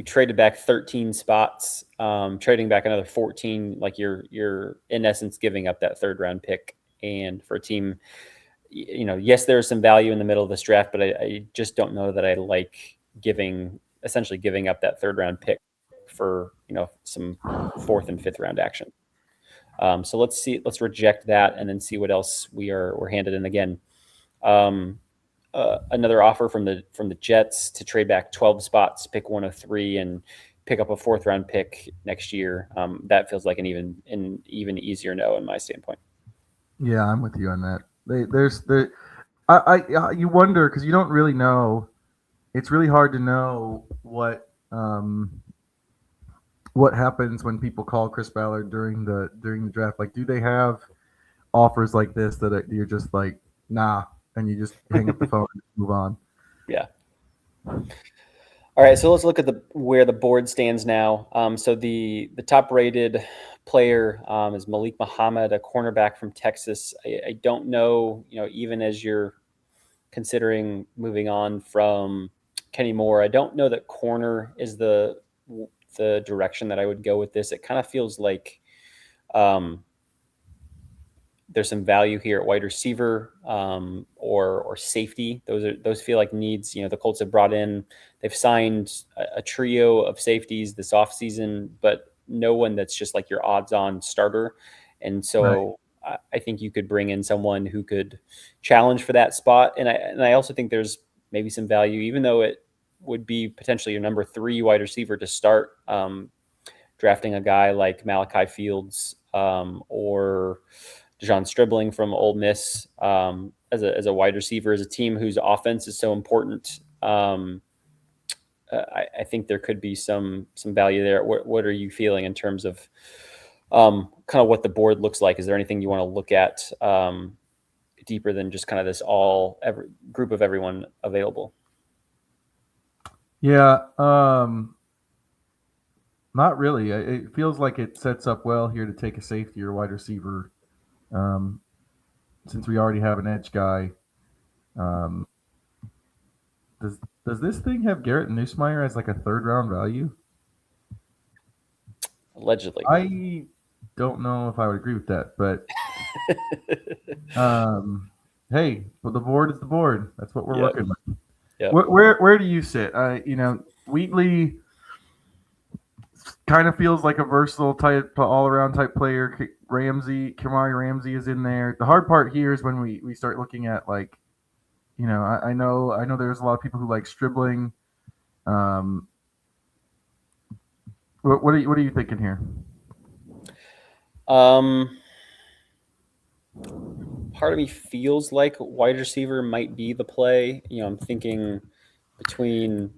traded back 13 spots. Trading back another 14, like you're in essence giving up that third round pick, and for a team. Yes, there's some value in the middle of this draft, but I just don't know that I like essentially giving up that third round pick for, some fourth and fifth round action. So let's reject that and then see what else we're handed in again. Another offer from the Jets to trade back 12 spots, pick 103 and pick up a fourth round pick next year. That feels like an even easier no in my standpoint. Yeah, I'm with you on that. You wonder because you don't really know. It's really hard to know what happens when people call Chris Ballard during the draft. Like, do they have offers like this that you're just like, nah, and you just hang up the phone and move on? Yeah. All right, so let's look at where the board stands now. So the top rated player is Malik Muhammad, a cornerback from Texas. I don't know, even as you're considering moving on from Kenny Moore, I don't know that corner is the the direction that I would go with this. It kind of feels like um, there's some value here at wide receiver or safety. Those feel like needs. The Colts have brought in, they've signed a trio of safeties this offseason, but no one that's just like your odds-on starter. And Right. so I think you could bring in someone who could challenge for that spot. And I also think there's maybe some value, even though it would be potentially your number 3 wide receiver to start. Drafting a guy like Malachi Fields or Dejon Stribling from Ole Miss as a wide receiver, as a team whose offense is so important. I think there could be some value there. What are you feeling in terms of kind of what the board looks like? Is there anything you want to look at deeper than just kind of this group of everyone available? Yeah. Not really. It feels like it sets up well here to take a safety or wide receiver, um, since we already have an edge guy. Um, does this thing have Garrett Nussmeier as like a third round value? Allegedly. I don't know if I would agree with that, but hey, well, the board is the board. That's what we're Yep. working with. Yep. Where do you sit? Wheatley kind of feels like a versatile type, all around type player. Kamari Ramsey is in there. The hard part here is when we start looking at like, I know there's a lot of people who like Stribling. What are you thinking here? Part of me feels like wide receiver might be the play. I'm thinking between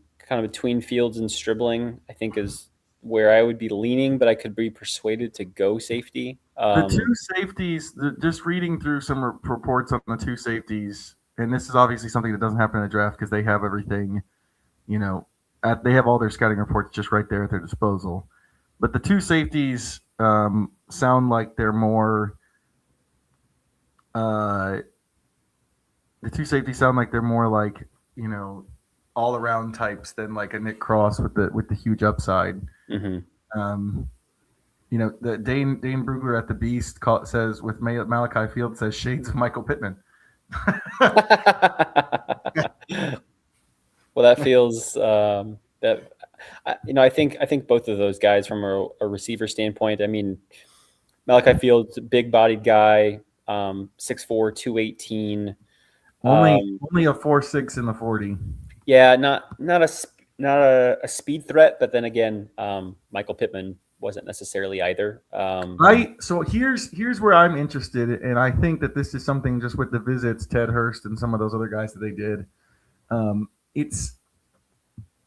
Fields and Stribling, I think is where I would be leaning, but I could be persuaded to go safety. The two safeties, just reading through some reports on the two safeties, and this is obviously something that doesn't happen in a draft because they have everything, they have all their scouting reports just right there at their disposal. But the two safeties sound like they're more. The two safeties sound like they're more like all around types than like a Nick Cross with the huge upside. Mm-hmm. The Dane Brugler at the Beast says with Malachi Field says shades of Michael Pittman. Well, that feels that I think both of those guys from a receiver standpoint. I mean, Malachi Field's a big-bodied guy, 6'4", 218. Only a 4.6 in the 40. Yeah, not a speed threat, but then again, Michael Pittman wasn't necessarily either. Right. So here's where I'm interested, and I think that this is something just with the visits, Ted Hurst and some of those other guys that they did. It's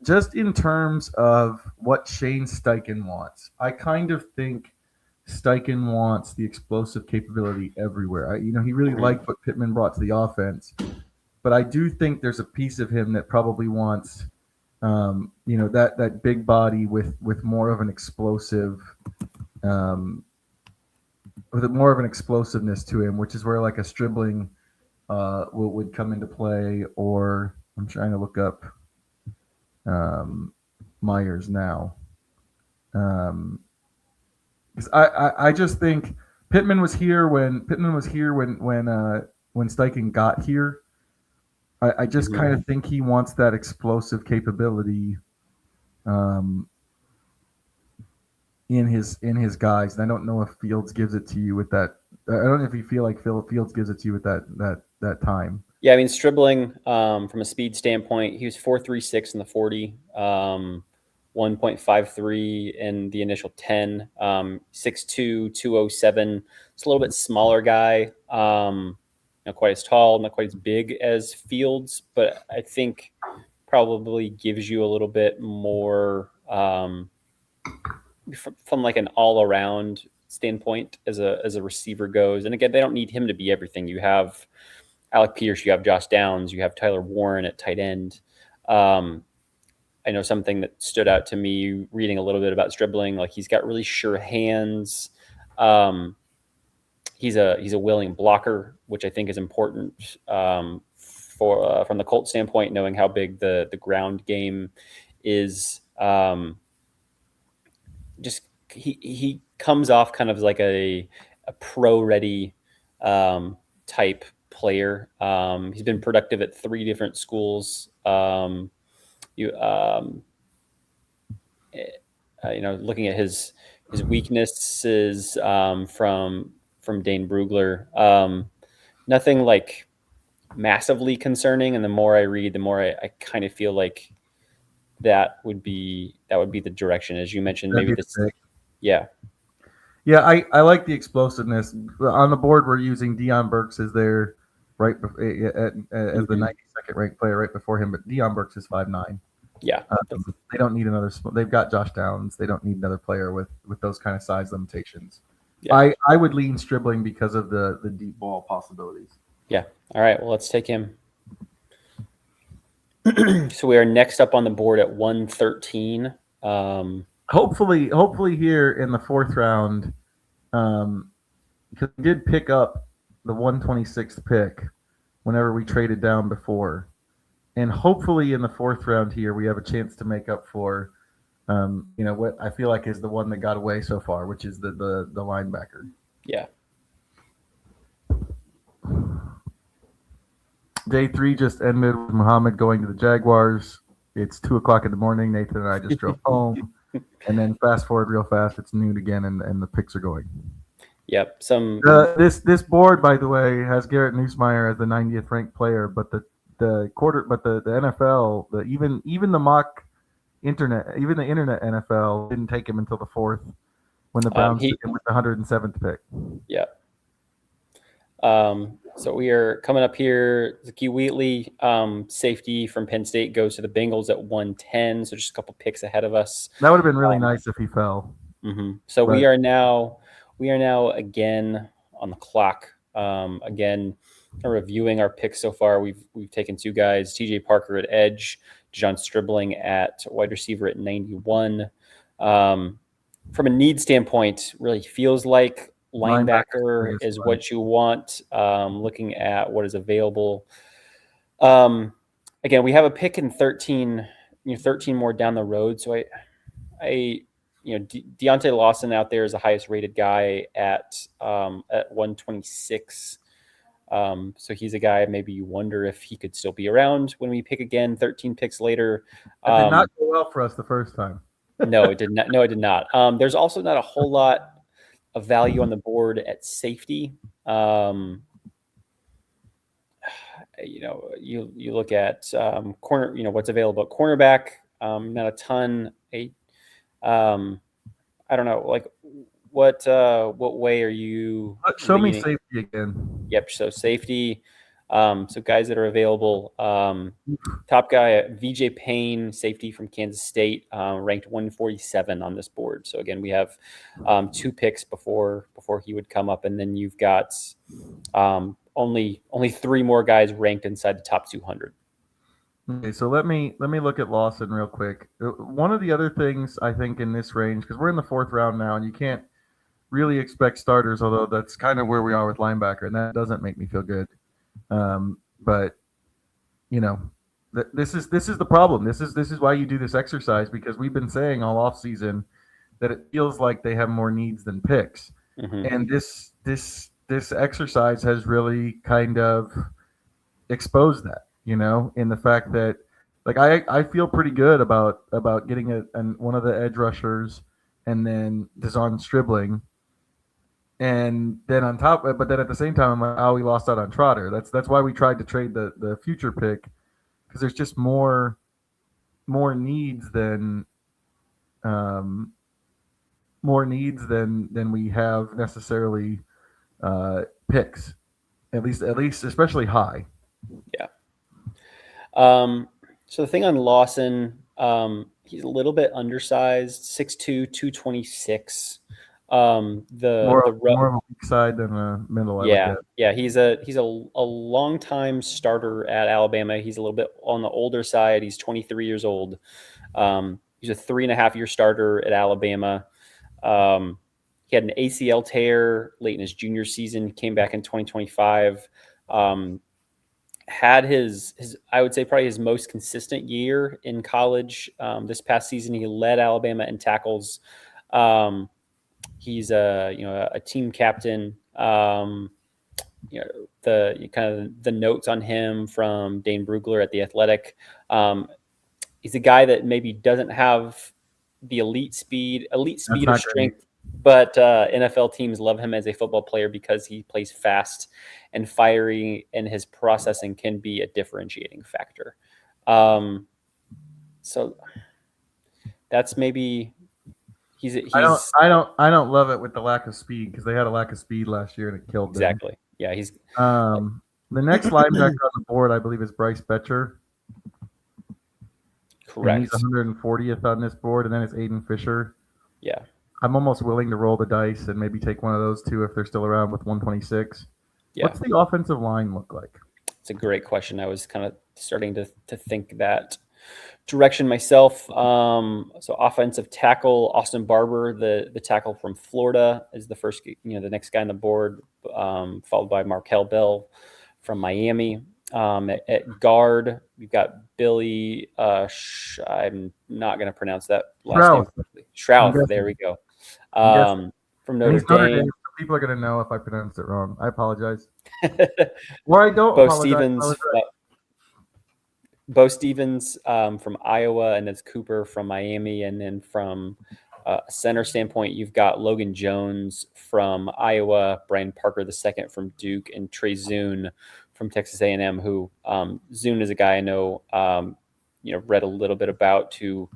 just in terms of what Shane Steichen wants. I kind of think Steichen wants the explosive capability everywhere. He really liked what Pittman brought to the offense, but I do think there's a piece of him that probably wants, that big body with more of an explosive, with more of an explosiveness to him, which is where like a Stribling would come into play. Or I'm trying to look up Myers now. Because I just think Pittman was here when Steichen got here. I just kind of think he wants that explosive capability in his guys, and I don't know if Fields gives it to you with that. I don't know if you feel like Fields gives it to you with that time. Yeah, I mean, Stribling, from a speed standpoint, he was 4.36 in the 40, 1.53 in the initial 10, 6'2", 207. It's a little bit smaller guy, not quite as tall, not quite as big as Fields, but I think probably gives you a little bit more from like an all-around standpoint as a receiver goes. And again, they don't need him to be everything. You have Alec Pierce, you have Josh Downs, you have Tyler Warren at tight end. I know something that stood out to me reading a little bit about Stribling, like he's got really sure hands. He's a willing blocker, which I think is important for from the Colts standpoint, knowing how big the ground game is. just he comes off kind of like a pro ready type player. He's been productive at 3 different schools. You looking at his weaknesses from Dane Brugler, nothing like massively concerning. And the more I read, the more I kind of feel like that would be the direction, as you mentioned. That'd Maybe be this, the pick. yeah, Yeah, I like the explosiveness. On the board, we're using Deion Burks as their right as the 92nd ranked player right before him, but Deion Burks is 5'9". yeah, They don't need another. They've got Josh Downs. They don't need another player with those kind of size limitations. yeah, I would lean Stribling because of the deep ball possibilities. yeah. All right, well, let's take him. So we are next up on the board at 113. Hopefully here in the 4th round, because we did pick up the 126th pick whenever we traded down before, and hopefully in the 4th round here we have a chance to make up for, what I feel like is the one that got away so far, which is the linebacker. Yeah. Day 3 just ended with Muhammad going to the Jaguars. It's 2:00 in the morning. Nathan and I just drove home, and then fast forward real fast. It's noon again, and the picks are going. Yep. This board, by the way, has Garrett Nussmeier as the 90th ranked player, but the NFL, even the mock internet, even the internet NFL didn't take him until the 4th when the Browns took him with the 107th pick. Yeah. So we are coming up here. Zakee Wheatley, safety from Penn State, goes to the Bengals at 110. So just a couple picks ahead of us. That would have been really nice if he fell. Mm-hmm. So we are now again on the clock. Again, reviewing our picks so far. We've taken 2 guys: TJ Parker at edge, John Stribling at wide receiver at 91. From a need standpoint, really feels like linebacker is what you want. Looking at what is available. Again, we have a pick in 13, 13 more down the road. So Deontay Lawson out there is the highest rated guy at 126. So he's a guy maybe you wonder if he could still be around when we pick again 13 picks later. It did not go well for us the first time. No, it did not. No, it did not. There's also not a whole lot of value on the board at safety. You look at corner, what's available at cornerback. Not a ton. I don't know, like what way are you? Show me safety again. Yep. So safety. So guys that are available. Top guy, VJ Payne, safety from Kansas State, ranked 147 on this board. So again, we have 2 picks before he would come up, and then you've got only 3 more guys ranked inside the top 200. Okay, so let me look at Lawson real quick. One of the other things I think in this range, because we're in the 4th round now, and you can't really expect starters, although that's kind of where we are with linebacker, and that doesn't make me feel good. But this is the problem. This is why you do this exercise, because we've been saying all off season that it feels like they have more needs than picks, and this exercise has really kind of exposed that. In the fact that, like, I feel pretty good about getting one of the edge rushers, and then Dazon Stribling. And then but then at the same time, I'm like, we lost out on Trotter. That's why we tried to trade the future pick, because there's just more needs than we have necessarily picks, at least especially high. Yeah. So the thing on Lawson, he's a little bit undersized, 6'2", 226. More of a weak side than a middle. Yeah. He's a long time starter at Alabama. He's a little bit on the older side. He's 23 years old. He's a 3.5-year starter at Alabama. He had an ACL tear late in his junior season. Came back in 2025. Had his I would say probably his most consistent year in college. This past season, he led Alabama in tackles. He's a team captain. The kind of the notes on him from Dane Brugler at The Athletic. He's a guy that maybe doesn't have the elite speed or strength, but NFL teams love him as a football player because he plays fast and fiery, and his processing can be a differentiating factor. So that's maybe he's. I don't love it with the lack of speed, because they had a lack of speed last year and it killed them. Exactly. Yeah, he's the next linebacker on the board, I believe, is Bryce Betcher. correct. And he's 140th on this board, and then it's Aiden Fisher. Yeah. I'm almost willing to roll the dice and maybe take one of those two if they're still around with 126. Yeah. What's the offensive line look like? It's a great question. I was kind of starting to think that direction myself. So offensive tackle, Austin Barber, the tackle from Florida, is the first, the next guy on the board, followed by Markel Bell from Miami. At guard, we've got Billy. I'm not going to pronounce that last name. Shrouth. There we go. From Notre Dame. People are going to know if I pronounce it wrong. I apologize. Or I don't. Bo Stevens from Iowa, and that's Cooper from Miami. And then from a center standpoint, you've got Logan Jones from Iowa, Brian Parker II from Duke, and Trey Zune from Texas A&M, who Zune is a guy I know, read a little bit about, to,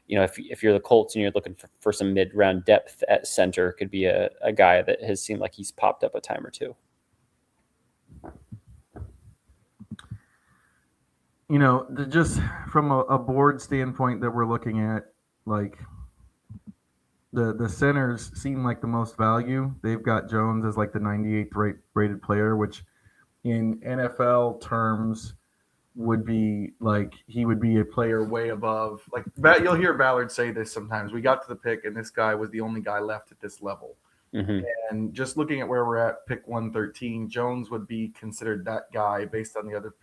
if you're the Colts and you're looking for some mid-round depth at center, could be a guy that has seemed like he's popped up a time or two. Just from a board standpoint that we're looking at, like the centers seem like the most value. They've got Jones as like the 98th rated player, which in NFL terms would be like he would be a player way above. Like, you'll hear Ballard say this sometimes. We got to the pick and this guy was the only guy left at this level. Mm-hmm. And just looking at where we're at, pick 113, Jones would be considered that guy based on the other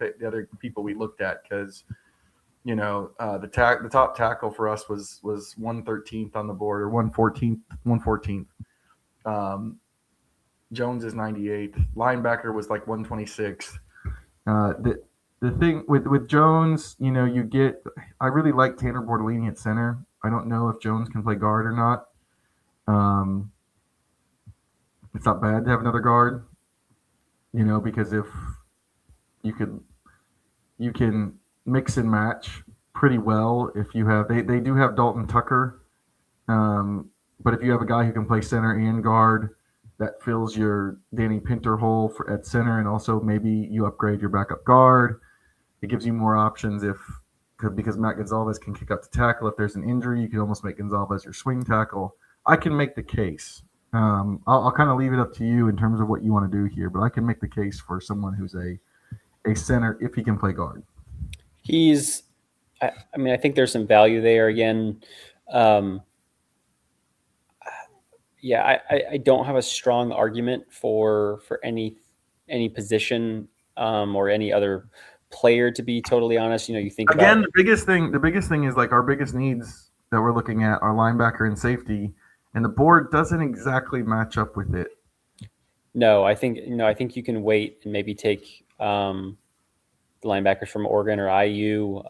people we looked at, because the top tackle for us was 113th on the board, or 114th. Jones is 98th. Linebacker was like 126th. The thing with Jones, I really like Tanner Bortolini at center. I don't know if Jones can play guard or not. It's not bad to have another guard, because if you can mix and match pretty well. If you have, they do have Dalton Tucker, but if you have a guy who can play center and guard, that fills your Danny Pinter hole at center, and also maybe you upgrade your backup guard. It gives you more options because Matt Gonzalez can kick up to tackle. If there's an injury, you can almost make Gonzalez your swing tackle. I can make the case. I'll kind of leave it up to you in terms of what you want to do here, but I can make the case for someone who's a center if he can play guard. I think there's some value there again. I don't have a strong argument for any position or any other player, to be totally honest. You think again, the biggest thing is like our biggest needs that we're looking at are linebacker and safety, and the board doesn't exactly match up with it. No, I think you can wait and maybe take the linebackers from Oregon or IU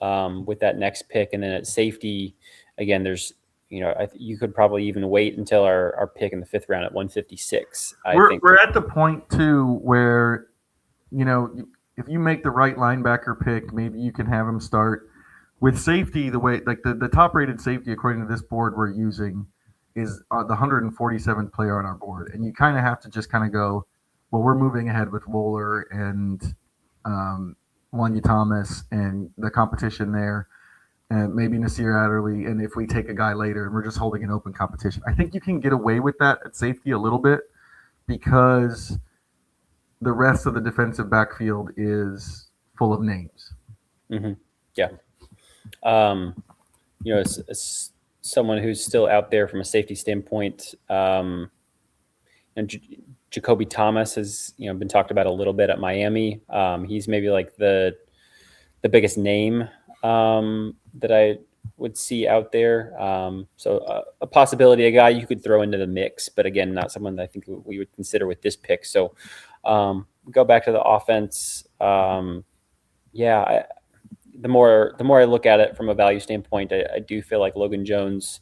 with that next pick, and then at safety, again, there's you could probably even wait until our pick in the 5th round at 156. We're at the point too where if you make the right linebacker pick, maybe you can have him start with safety. The way, like the top rated safety according to this board we're using is the 147th player on our board, and you kind of have to just kind of go, well, we're moving ahead with Wohler and Wanya Thomas and the competition there, and maybe Nasir Adderley, and if we take a guy later, and we're just holding an open competition. I think you can get away with that at safety a little bit because the rest of the defensive backfield is full of names. Mm-hmm. Yeah. It's someone who's still out there from a safety standpoint. And Jacoby Thomas has, been talked about a little bit at Miami. He's maybe like the biggest name that would see out there. So a possibility, a guy you could throw into the mix, but again, not someone that I think we would consider with this pick. So go back to the offense. The more I look at it from a value standpoint, I do feel like Logan Jones,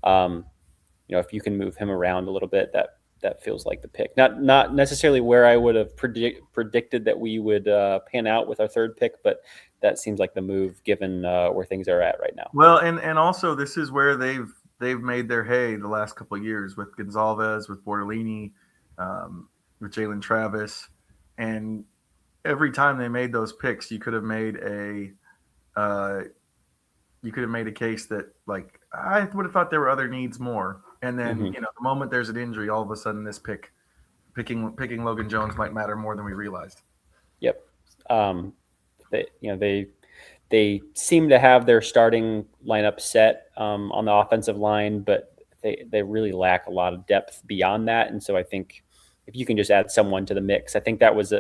if you can move him around a little bit, that feels like the pick. Not necessarily where I would have predicted that we would pan out with our third pick, but that seems like the move given where things are at right now. Well, and also this is where they've made their hay the last couple of years with Gonzalez, with Bortolini, with Jalen Travis, and every time they made those picks, you could have made a case that, like, I would have thought there were other needs more. And then, the moment there's an injury, all of a sudden this picking Logan Jones might matter more than we realized. Yep. They seem to have their starting lineup set on the offensive line, but they really lack a lot of depth beyond that. And so I think if you can just add someone to the mix, I think that was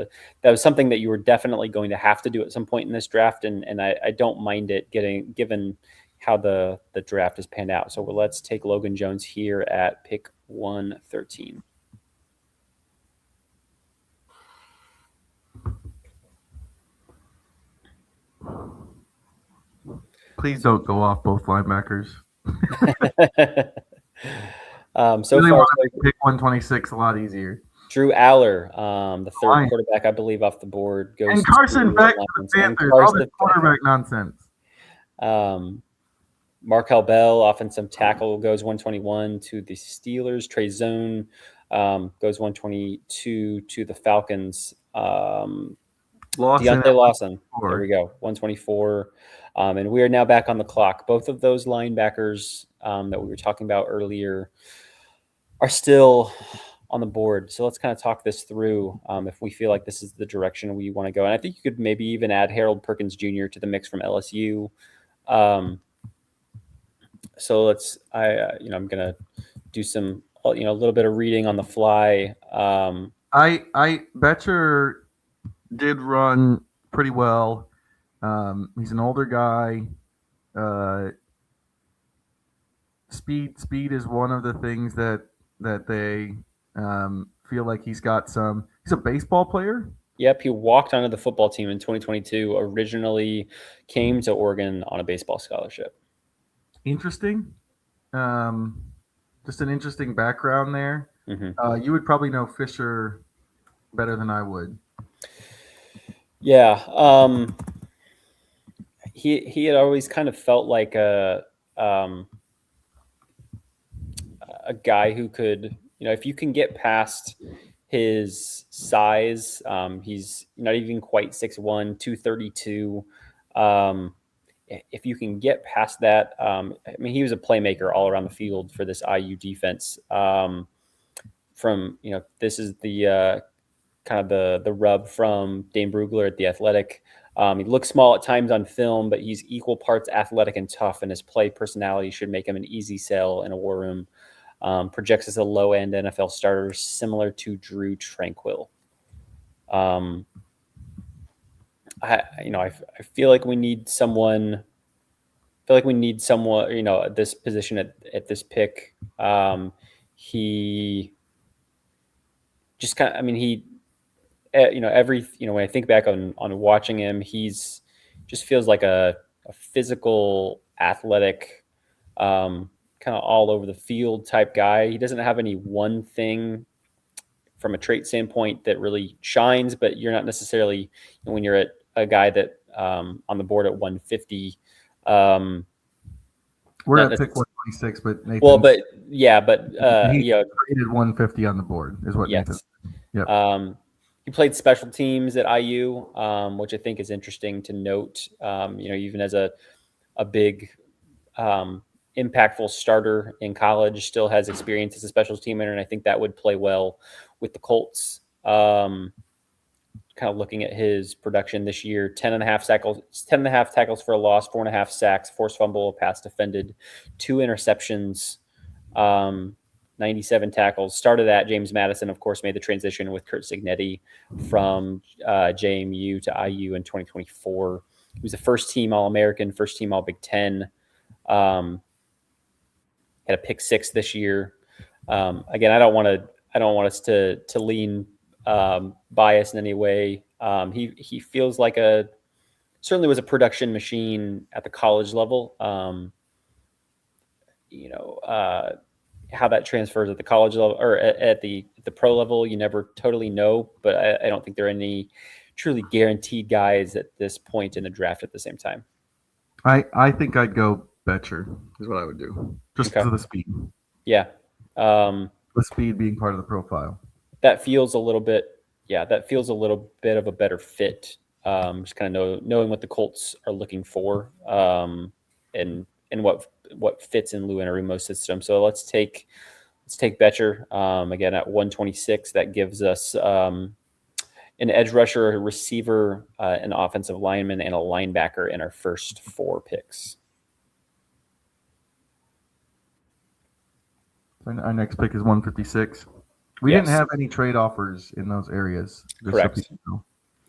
something that you were definitely going to have to do at some point in this draft. And I don't mind it given how the draft has panned out. So let's take Logan Jones here at pick 113. Please don't go off both linebackers. So far, pick 126 a lot easier. Drew Aller, the third quarterback, I believe, off the board, goes. And Carson back to the Panthers. All this quarterback nonsense. Markel Bell, offensive tackle, goes 121 to the Steelers. Trey Zone goes 122 to the Falcons. Deontay Lawson. There we go, 124. And we are now back on the clock. Both of those linebackers that we were talking about earlier are still on the board. So let's kind of talk this through if we feel like this is the direction we want to go. And I think you could maybe even add Harold Perkins Jr. to the mix from LSU. So I'm going to do some, a little bit of reading on the fly. Betcher did run pretty well. He's an older guy. Speed is one of the things that they feel like he's got some. He's a baseball player. Yep, he walked onto the football team in 2022. Originally came to Oregon on a baseball scholarship. Interesting. Just an interesting background there. Mm-hmm. You would probably know Fisher better than I would. Yeah. He had always kind of felt like a guy who could, if you can get past his size, he's not even quite 6'1", 232. If you can get past that, he was a playmaker all around the field for this IU defense. This is the kind of the rub from Dane Brugler at The Athletic. He looks small at times on film, but he's equal parts athletic and tough, and his play personality should make him an easy sell in a war room. Projects as a low-end NFL starter, similar to Drew Tranquill. I feel like we need someone. At this position at this pick. He just kind of. When I think back on watching him, he's just feels like a physical, athletic, kind of all over the field type guy. He doesn't have any one thing from a trait standpoint that really shines, but you're not necessarily, when you're at a guy that on the board at 150. We're at pick 126, but Nathan. Well, but he created 150 on the board is what Nathan. Yep. He played special teams at IU, which I think is interesting to note. Even as a big impactful starter in college, still has experience as a special teamer, and I think that would play well with the Colts. Kind of looking at his production this year, 10.5 tackles for a loss, 4.5 sacks, forced fumble, pass defended, 2 interceptions, 97 tackles. Started at James Madison, of course, made the transition with Curt Cignetti from JMU to IU in 2024. He was a first-team All-American, first-team All-Big Ten. Had a pick 6 this year. Again, I don't want us to lean bias in any way. He feels like certainly was a production machine at the college level. How that transfers at the college level or at the pro level, you never totally know. But I don't think there are any truly guaranteed guys at this point in the draft at the same time. I think I'd go Betcher is what I would do, just because of the speed. Yeah. The speed being part of the profile. That feels a little bit of a better fit. Just kind of knowing what the Colts are looking for, and what fits in Lou Anarumo's system. So let's take Betcher again at 126. That gives us an edge rusher, a receiver, an offensive lineman, and a linebacker in our first 4 picks. Our next pick is 156. We didn't have any trade offers in those areas. Correct.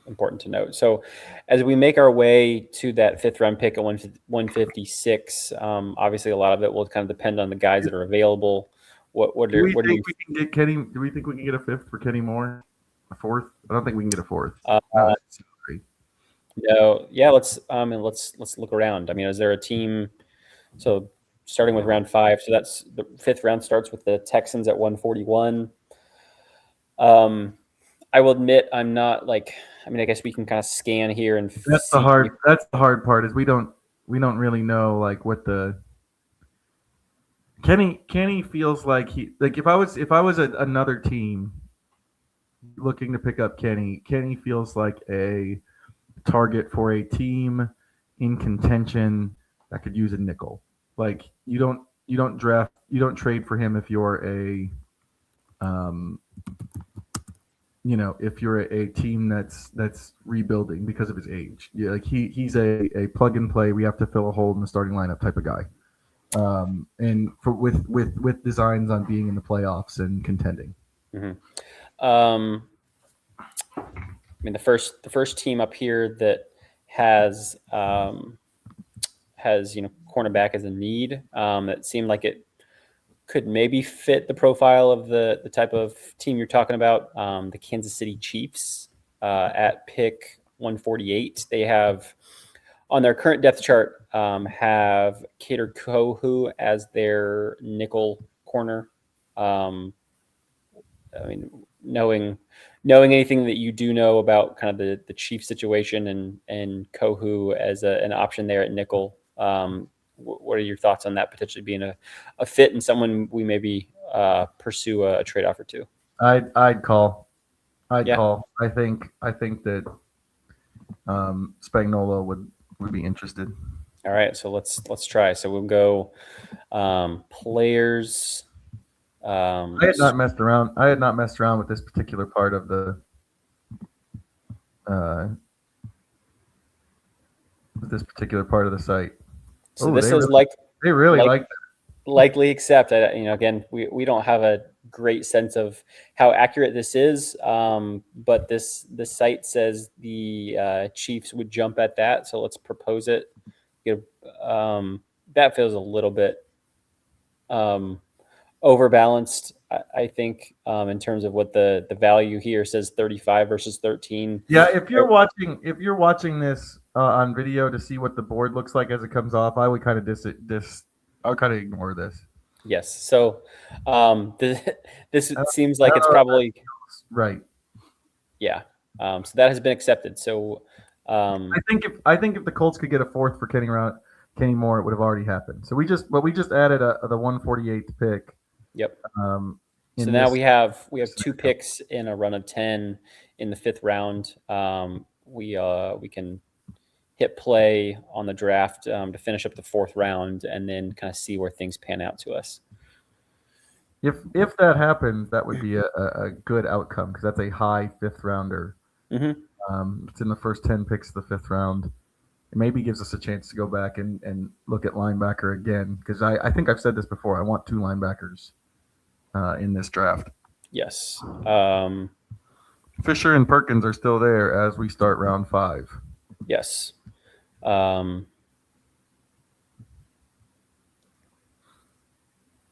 Important to note. So as we make our way to that 5th round pick at 156, obviously a lot of it will kind of depend on the guys that are available. Do we think we can get Kenny? Do we think we can get a 5th for Kenny Moore? A 4th? I don't think we can get a 4th. No. Yeah. Let's look around. I mean, is there a team? So starting with round 5, so that's the 5th round starts with the Texans at 141. I will admit I'm not like. I mean, I guess we can kind of scan here and that's the hard part is we don't really know like what the Kenny feels like if I was another team looking to pick up Kenny feels like a target for a team in contention that could use a nickel. Like you don't trade for him if you're a if you're a team that's rebuilding because of his age. Yeah, like he's a plug and play, we have to fill a hole in the starting lineup type of guy. And with designs on being in the playoffs and contending. Mm-hmm. I mean, the first team up here that has cornerback as a need, that seemed like it could maybe fit the profile of the type of team you're talking about. The Kansas City Chiefs at pick 148. They have on their current depth chart have Kader Kohu as their nickel corner. I mean, knowing anything that you do know about kind of the Chiefs situation and Kohu as an option there at nickel, what are your thoughts on that potentially being a fit and someone we maybe pursue a trade offer to? I'd call. I think that Spagnuolo would be interested. All right, so let's try. So we'll go players. I had not messed around with this particular part of the site. So this is like they really like that. Likely accept. Again, we don't have a great sense of how accurate this is, but this site says the Chiefs would jump at that. So let's propose it. That feels a little bit overbalanced, I think, in terms of what the value here says 35 versus 13. Yeah, if you're watching this on video to see what the board looks like as it comes off, I would kind of I would kind of ignore this. Yes. So this seems like it's probably right. Yeah. So that has been accepted. So I think if the Colts could get a 4th for Kenny Moore, it would have already happened. So we just added the 148th pick. Yep. So now we have 2 picks in a run of 10 in the 5th round. We can hit play on the draft to finish up the 4th round and then kind of see where things pan out to us. If that happens, that would be a good outcome because that's a high 5th rounder. Mm-hmm. It's in the first 10 picks of the 5th round. It maybe gives us a chance to go back and look at linebacker again because I think I've said this before. I want 2 linebackers in this draft. Yes. Fisher and Perkins are still there as we start round 5. Yes.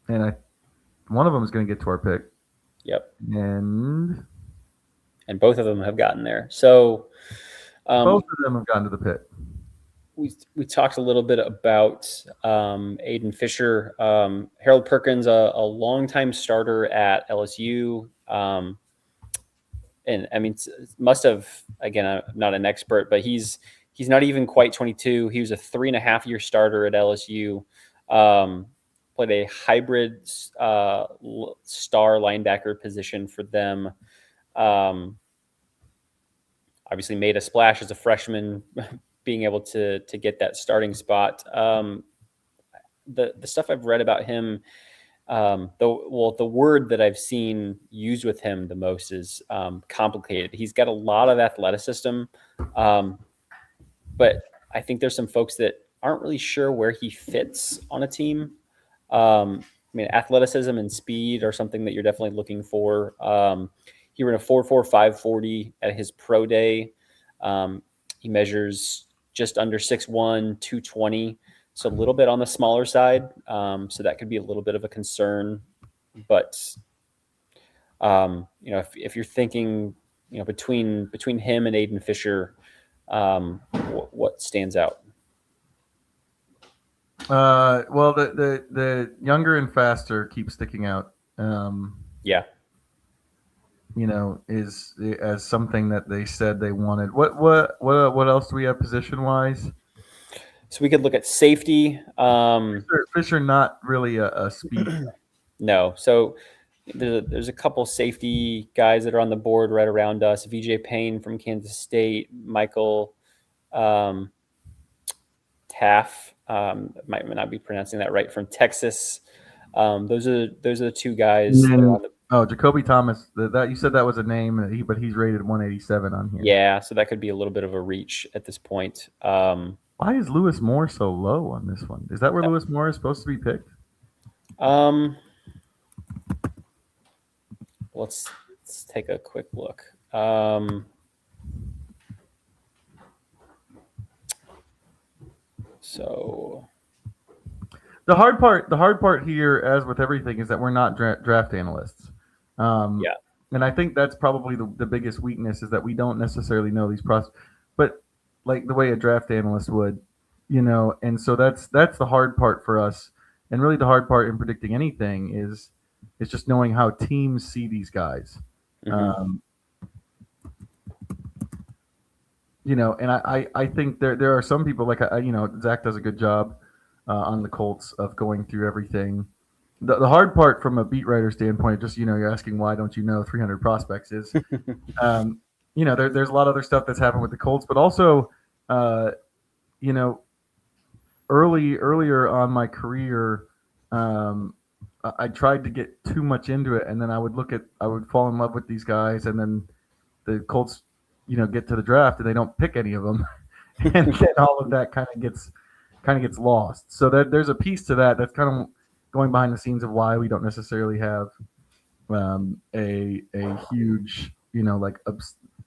and one of them is going to get to our pick. Yep. And both of them have gotten there. So both of them have gotten to the pit. We talked a little bit about Aiden Fisher. Harold Perkins, a longtime starter at LSU. And I mean, must have, again, I'm not an expert, but he's not even quite 22. He was a 3.5-year starter at LSU. Played a hybrid star linebacker position for them. Obviously made a splash as a freshman, being able to get that starting spot. The stuff I've read about him, the word that I've seen used with him the most is complicated. He's got a lot of athleticism, but I think there's some folks that aren't really sure where he fits on a team. I mean, athleticism and speed are something that you're definitely looking for. He ran a 4.45 40 at his pro day. He measures just under 6'1", 220. So a little bit on the smaller side. So that could be a little bit of a concern. But, if you're thinking, between him and Aiden Fisher, what stands out? Well, the younger and faster keep sticking out. Yeah. Is as something that they said they wanted. What else do we have position wise? So we could look at safety. Fisher not really a speed. No. So there's a couple safety guys that are on the board right around us. VJ Payne from Kansas State, Michael Taff, might not be pronouncing that right, from Texas. Those are the two guys. Jacoby Thomas. That you said that was a name, but he's rated 187 on here. Yeah, so that could be a little bit of a reach at this point. Why is Lewis Moore so low on this one? Is that where Lewis Moore is supposed to be picked? Let's take a quick look. So the hard part here, as with everything, is that we're not draft analysts. Yeah. And I think that's probably the biggest weakness, is that we don't necessarily know these prospects, but like the way a draft analyst would, and so that's the hard part for us. And really the hard part in predicting anything is just knowing how teams see these guys. Mm-hmm. And I think there are some people, like, Zach does a good job on the Colts of going through everything. The hard part from a beat writer standpoint, just, you're asking why don't you know 300 prospects, is, there's a lot of other stuff that's happened with the Colts, but also, earlier on my career, I tried to get too much into it, and then I would fall in love with these guys, and then the Colts, get to the draft and they don't pick any of them, and then all of that kind of gets lost. So there's a piece to that that's kind of going behind the scenes of why we don't necessarily have a huge,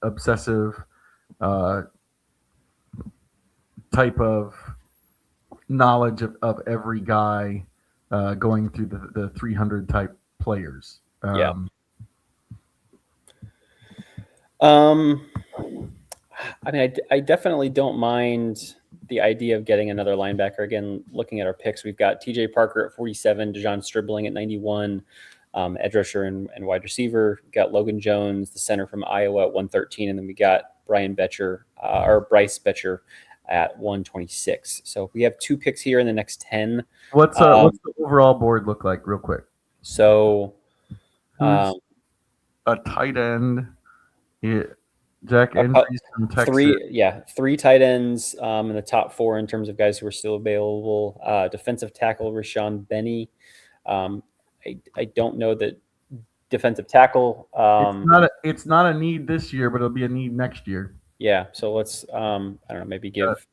obsessive type of knowledge of every guy going through the 300 type players. Yeah. I mean, I definitely don't mind the idea of getting another linebacker. Again, looking at our picks, we've got TJ Parker at 47, Dejon Stribling at 91, edge rusher and wide receiver. We've got Logan Jones, the center from Iowa, at 113, and then we got Bryce Betcher at 126. So we have 2 picks here in the next 10. What's the overall board look like, real quick? So, a tight end. Yeah. Jack Entries from Texas. 3 tight ends in the top 4 in terms of guys who are still available. Defensive tackle Rashawn Benny. I don't know that defensive tackle. It's not a need this year, but it'll be a need next year. Yeah. So let's I don't know, maybe give.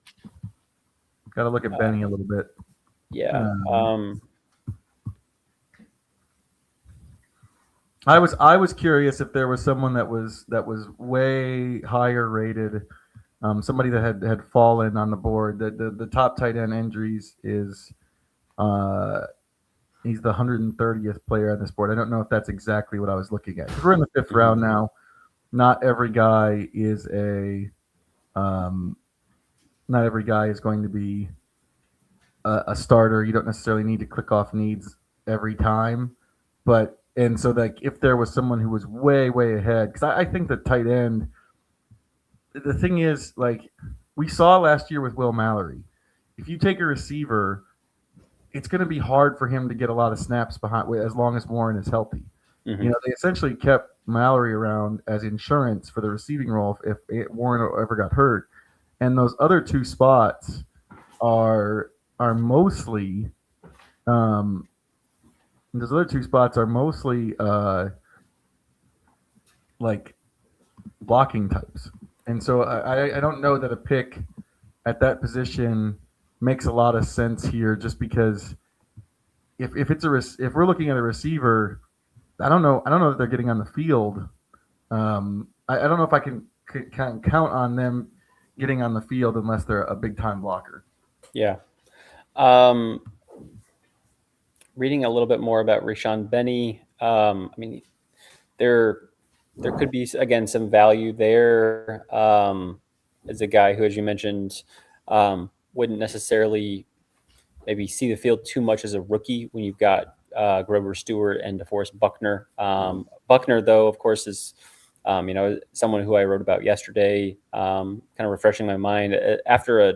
Got to look at Benny a little bit. Yeah. I was curious if there was someone that was way higher rated, somebody that had fallen on the board. The top tight end injuries is He's the 130th player on this board. I don't know if that's exactly what I was looking at. Because we're in the fifth Mhm. round now. Not every guy is um, not every guy is going to be a starter. You don't necessarily need to click off needs every time, but and so like if there was someone who was way ahead, because I think the tight end. The thing is, like we saw last year with Will Mallory, if you take a receiver, it's going to be hard for him to get a lot of snaps behind as long as Warren is healthy. You Mhm. know, they essentially kept Mallory around as insurance for the receiving role if Warren ever got hurt. And those other two spots are mostly um, those other two spots are mostly like blocking types. And so I don't know that a pick at that position makes a lot of sense here just because if it's if we're looking at a receiver, I don't know that they're getting on the field. I don't know if I can count on them getting on the field unless they're a big time blocker. Yeah. Um, Reading a little bit more about Rashawn Benny. I mean, there there could be again some value there as a guy who, as you mentioned, wouldn't necessarily maybe see the field too much as a rookie when you've got Grover Stewart and DeForest Buckner. Buckner, though, of course, is someone who I wrote about yesterday, kind of refreshing my mind after a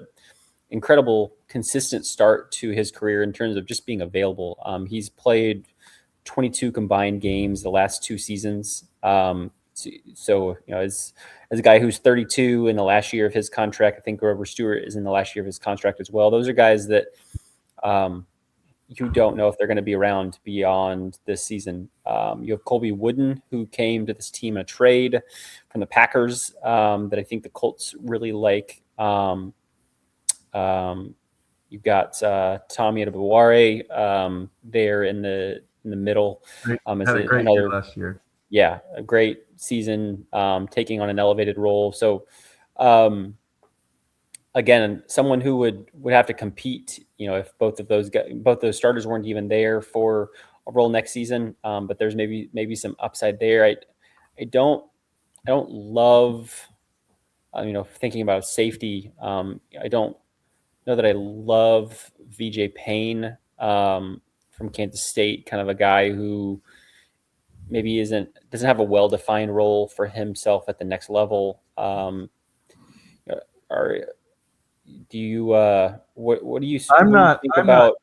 incredible consistent start to his career in terms of just being available. He's played 22 combined games the last 2 seasons. So as a guy who's 32 in the last year of his contract, I think Grover Stewart is in the last year of his contract as well. Those are guys that um, you don't know if they're going to be around beyond this season. You have Colby Wooden, who came to this team in a trade from the Packers that I think the Colts really like. Um, you've got Tommy Adebaware there in the middle as Had a great year another, last year. yeah, a great season, taking on an elevated role. So um, again, someone who would have to compete. If both those starters weren't even there for a role next season, but there's maybe some upside there. I don't I don't love thinking about safety. I don't know that I love VJ Payne from Kansas State, kind of a guy who maybe doesn't have a well defined role for himself at the next level. Are do you I'm what do you not. think I'm not. about?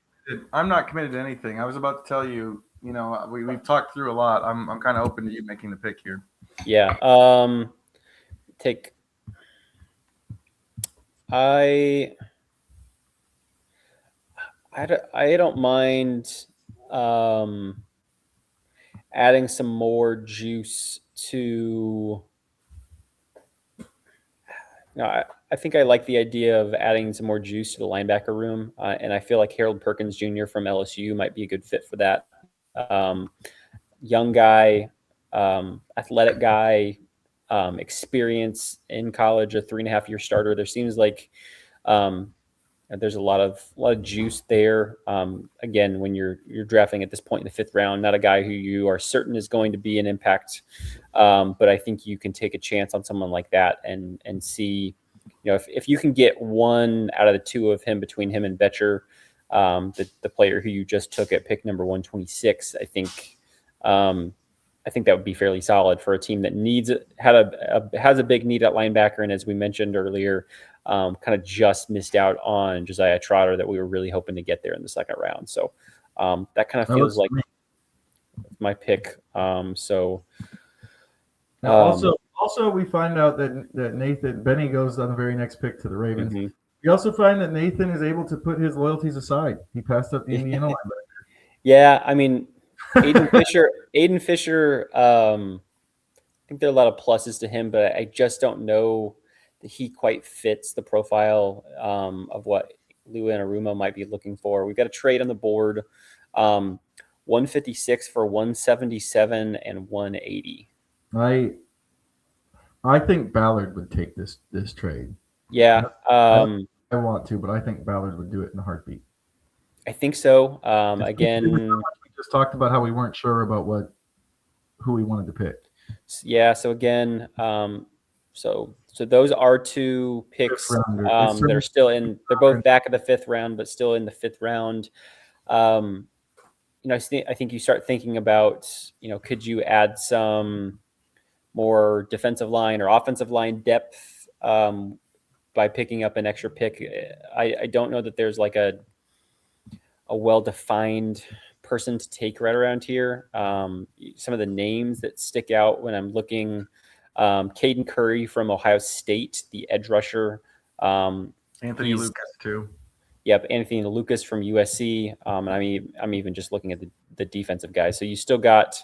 I'm not committed to anything. I was about to tell you. You know, we've talked through a lot. I'm kind of open to you making the pick here. Yeah, take I I don't mind um, adding some more juice to. No, I think I like the idea of adding some more juice to the linebacker room, and I feel like Harold Perkins Jr. from LSU might be a good fit for that. Um, Young guy, athletic guy, experience in college, a 3.5 year starter. There seems like um, there's a lot of juice there. Again, when you're drafting at this point in the fifth round, not a guy who you are certain is going to be an impact, but I think you can take a chance on someone like that and see, if you can get one out of the two of him between him and Betcher, the player who you just took at pick number 126, um, I think that would be fairly solid for a team that has a big need at linebacker, and as we mentioned earlier, kind of just missed out on Josiah Trotter that we were really hoping to get there in the second round. So that kind of That feels looks like to me. my pick. So Now, um, also we find out that Nathan Benny goes on the very next pick to the Ravens. mhm. We also find that Nathan is able to put his loyalties aside. He passed up the Indiana linebacker. Yeah, I mean, Aiden Fisher. I think there are a lot of pluses to him, but I just don't know that he quite fits the profile of what Lou Anarumo might be looking for. We've got a trade on the board, um, 156 for 177 and 180. I I think Ballard would take this trade. I Yeah, don't, I don't I want to, but I think Ballard would do it in a heartbeat. I think so. We Again, just talked about how we weren't sure about who we wanted to pick. yeah. So again, so those are two picks that are still in. They're both back of the fifth round, but still in the fifth round. I think you start thinking about, could you add some more defensive line or offensive line depth by picking up an extra pick? I don't know that there's like a well-defined person to take right around here. Some of the names that stick out when I'm looking, Caden Curry from Ohio State, the edge rusher. Anthony Lucas too. Yep, Anthony Lucas from USC. And I'm even just looking at the defensive guys. So you still got,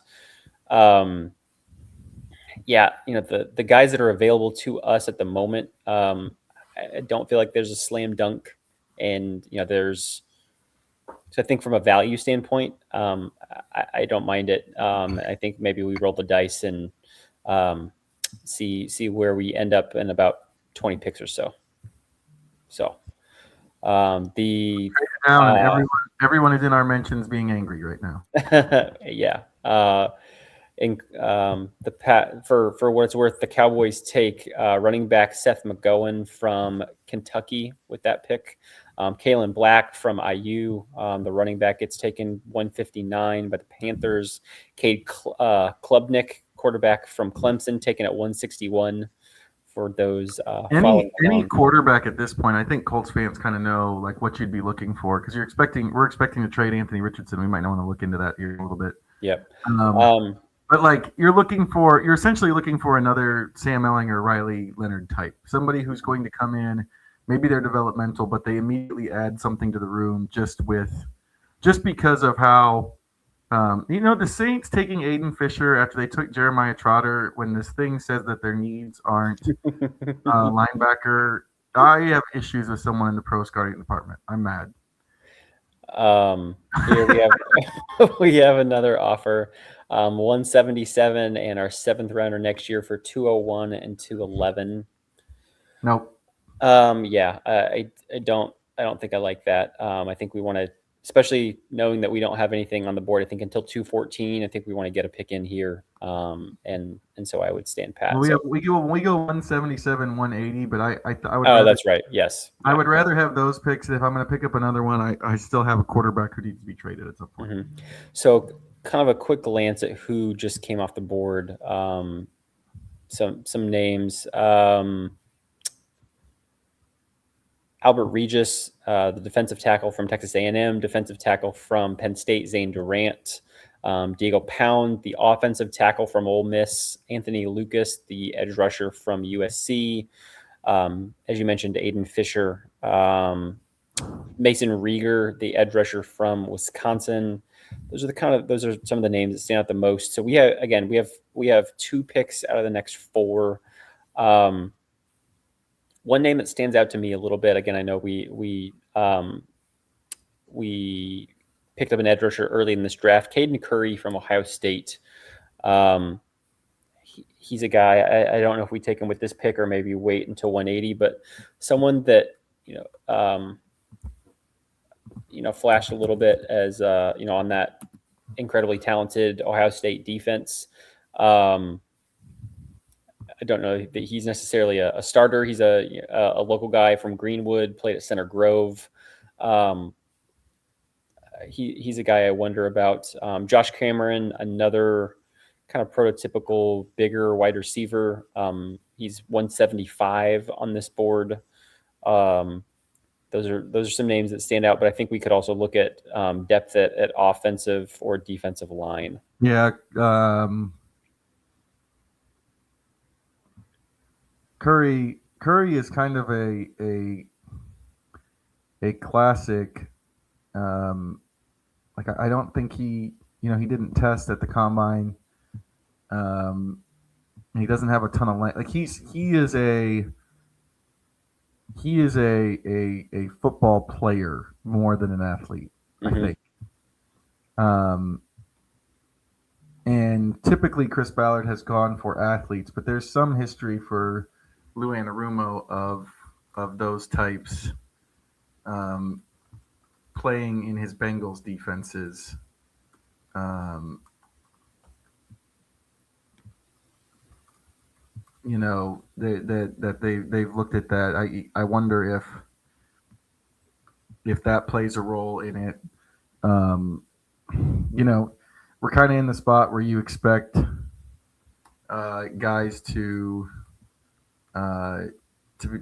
the guys that are available to us at the moment. I don't feel like there's a slam dunk, and so I think from a value standpoint, I don't mind it. I think maybe we roll the dice and see where we end up in about 20 picks or so. So everyone is in our mentions being angry right now. Yeah. And for what it's worth, the Cowboys take running back Seth McGowan from Kentucky with that pick. Kalen Black from IU, the running back, gets taken 159 by the Panthers. Cade Klubnik, quarterback from Clemson, taken at 161 for those. Any quarterback at this point, I think Colts fans kind of know like what you'd be looking for, because we're expecting to trade Anthony Richardson. We might want to look into that here a little bit. Yep. But like you're essentially looking for another Sam Ellinger, Riley Leonard type, somebody who's going to come in. Maybe they're developmental, but they immediately add something to the room just because of how, the Saints taking Aiden Fisher after they took Jeremiah Trotter, when this thing says that their needs aren't linebacker. I have issues with someone in the pro scouting department. I'm mad. Here we have another offer, 177 and our seventh rounder next year for 201 and 211. Nope. I don't think I like that. I think we want to, especially knowing that we don't have anything on the board, I think until 214, I think we want to get a pick in here. And so I would stand pat. Well, we go 177, 180, but I would. Oh, that's right. Yes. I would rather have those picks. If I'm going to pick up another one, I still have a quarterback who needs to be traded at some point. Mm-hmm. So kind of a quick glance at who just came off the board. Some names. Albert Regis, the defensive tackle from Texas A&M, defensive tackle from Penn State, Zane Durant, Diego Pound, the offensive tackle from Ole Miss, Anthony Lucas, the edge rusher from USC, as you mentioned, Aiden Fisher, Mason Rieger, the edge rusher from Wisconsin. Those are some of the names that stand out the most. So we have two picks out of the next four. One name that stands out to me a little bit, again, I know we picked up an edge rusher early in this draft, Caden Curry from Ohio State. He's a guy, I don't know if we take him with this pick or maybe wait until 180, but someone that, flashed a little bit as, on that incredibly talented Ohio State defense. I don't know that he's necessarily a starter. He's a local guy from Greenwood, played at Center Grove. He's a guy I wonder about. Josh Cameron, another kind of prototypical bigger wide receiver. He's 175 on this board. Those are some names that stand out, but I think we could also look at depth at offensive or defensive line. Yeah. Curry is kind of a classic. I don't think he didn't test at the combine. He doesn't have a ton of length. Like he is a football player more than an athlete, mm-hmm. I think. And typically Chris Ballard has gone for athletes, but there's some history for Lou Anarumo of those types. playing in his Bengals defenses. You know, they've looked at that. I wonder if that plays a role in it. You know, we're kind of in the spot where you expect guys to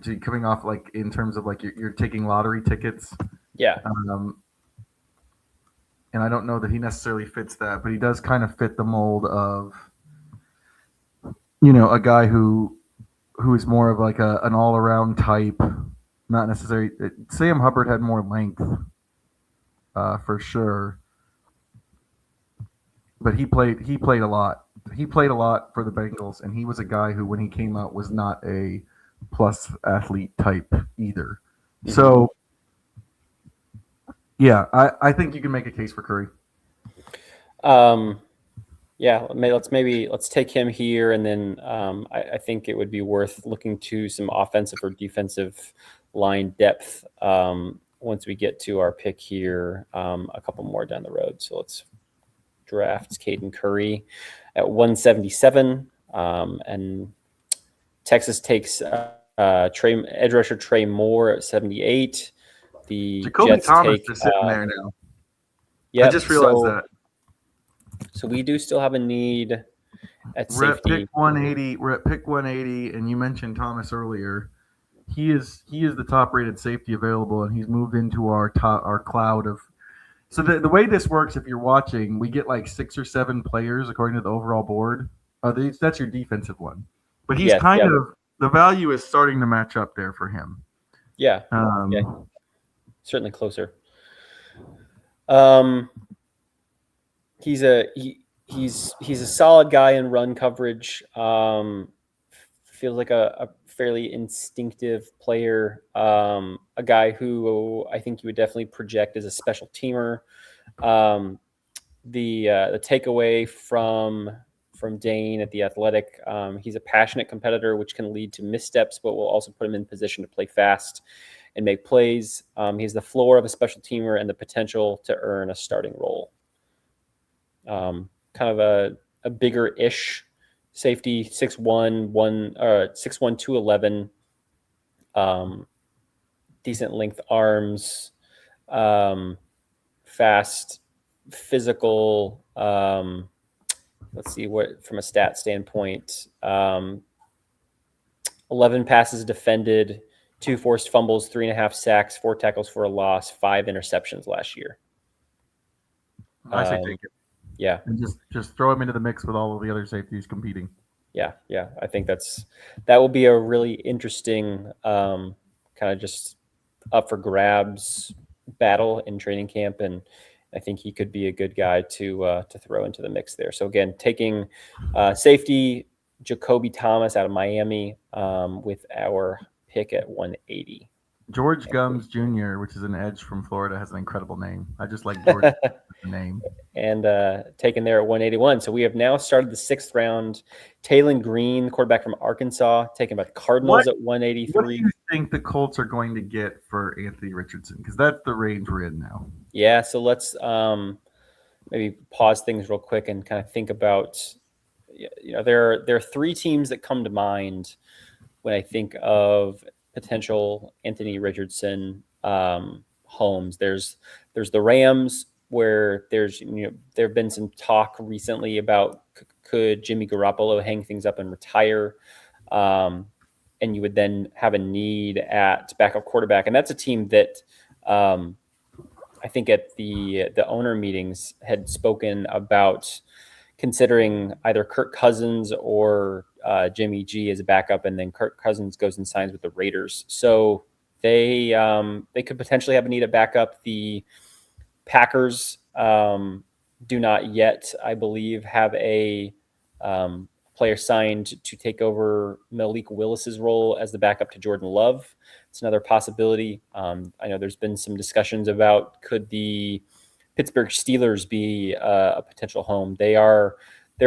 be coming off, like, in terms of, like, you're taking lottery tickets. Yeah. And I don't know that he necessarily fits that, but he does kind of fit the mold of, you know, a guy who is more of like an all around type, not necessarily. Sam Hubbard had more length, for sure, but he played a lot. He played a lot for the Bengals, and he was a guy who, when he came out, was not a plus athlete type either. Mm-hmm. So, yeah, I think you can make a case for Curry. Yeah, let's take him here, and then I think it would be worth looking to some offensive or defensive line depth once we get to our pick here, a couple more down the road. So let's draft Caden Curry at 177, and Texas takes edge rusher Trey Moore at 78. The Jacoby Jets Thomas take is sitting there now. Yeah, I just realized that. So we do still have a need at safety. We're at pick 180, and you mentioned Thomas earlier. He is the top rated safety available, and he's moved into our cloud of. So the way this works, if you're watching, we get like 6 or 7 players according to the overall board. That's your defensive one, but he's the value is starting to match up there for him. Yeah, certainly closer. He's a solid guy in run coverage. Feels like a fairly instinctive player. A guy who I think you would definitely project as a special teamer. The takeaway from Dane at The Athletic, he's a passionate competitor, which can lead to missteps, but will also put him in position to play fast and make plays. He has the floor of a special teamer and the potential to earn a starting role. Kind of a bigger-ish safety, 6'1", 211, decent length arms, fast, physical. Let's see what from a stat standpoint. 11 passes defended, 2 forced fumbles, 3.5 sacks, 4 tackles for a loss, 5 interceptions last year. I say take it. Yeah, and just throw him into the mix with all of the other safeties competing. Yeah. I think that will be a really interesting kind of just up for grabs battle in training camp, and I think he could be a good guy to throw into the mix there. So again, taking safety Jacoby Thomas out of Miami with our pick at 180. George Gums Jr., which is an edge from Florida, has an incredible name. I just like George's name. And taken there at 181. So we have now started the 6th round. Taylon Green, quarterback from Arkansas, taken by the Cardinals at 183. What do you think the Colts are going to get for Anthony Richardson? Because that's the range we're in now. Yeah, so let's maybe pause things real quick and kind of think about, there are 3 teams that come to mind when I think of potential Anthony Richardson homes. There's the Rams, where there have been some talk recently about could Jimmy Garoppolo hang things up and retire, and you would then have a need at backup quarterback, and that's a team that I think at the owner meetings had spoken about considering either Kirk Cousins or Jimmy G as a backup, and then Kirk Cousins goes and signs with the Raiders. So they could potentially have a need at backup. The Packers do not yet, I believe, have a player signed to take over Malik Willis's role as the backup to Jordan Love. It's another possibility. I know there's been some discussions about could the Pittsburgh Steelers be a potential home. They're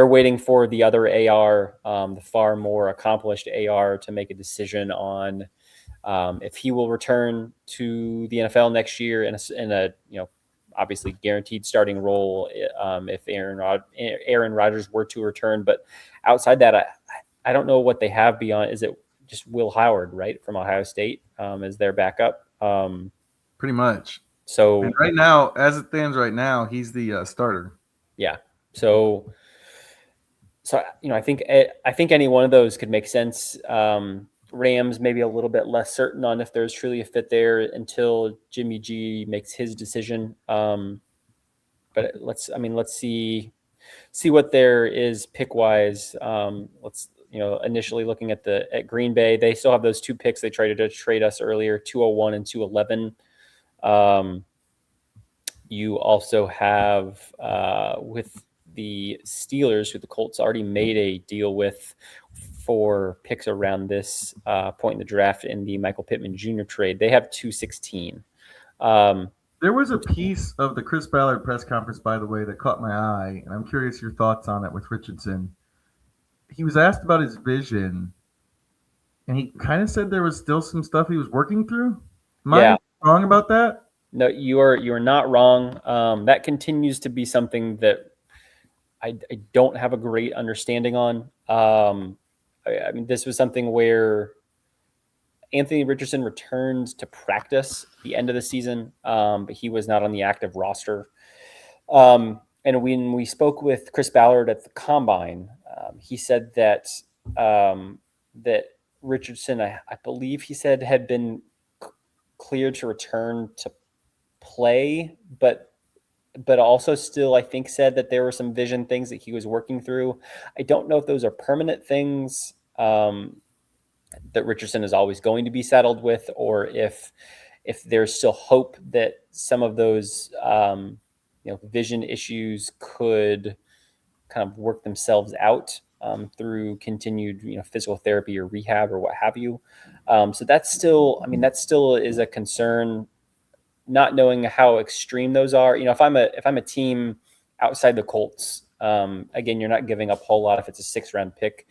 waiting for the other AR, the far more accomplished AR, to make a decision on If he will return to the NFL next year in a obviously guaranteed starting role, if Aaron Rodgers were to return, but outside that, I don't know what they have beyond. Is it just Will Howard, right, from Ohio State, as their backup? Pretty much. So And right now, as it stands right now, he's the starter. yeah. So I think any one of those could make sense. Rams maybe a little bit less certain on if there's truly a fit there until Jimmy G makes his decision. But let's see what there is pick wise. Let's initially looking at Green Bay, they still have those 2 picks they tried to trade us earlier, 201 and 211. You also have with the Steelers, who the Colts already made a deal with for picks around this point in the draft in the Michael Pittman Jr. trade. They have 216. There was a piece of the Chris Ballard press conference, by the way, that caught my eye, and I'm curious your thoughts on it with Richardson. He was asked about his vision, and he kind of said there was still some stuff he was working through. Am I wrong about that? No, you are not wrong. That continues to be something that I don't have a great understanding on. I mean, this was something where Anthony Richardson returned to practice at the end of the season, but he was not on the active roster. And when we spoke with Chris Ballard at the Combine, he said that that Richardson, I believe he said, had been cleared to return to play, but also still, I think, said that there were some vision things that he was working through. I don't know if those are permanent things that Richardson is always going to be saddled with, or if there's still hope that some of those vision issues could kind of work themselves out through continued physical therapy or rehab or what have you. So that still is a concern, not knowing how extreme those are. If I'm a team outside the Colts, again, you're not giving up a whole lot if it's a 6th round pick.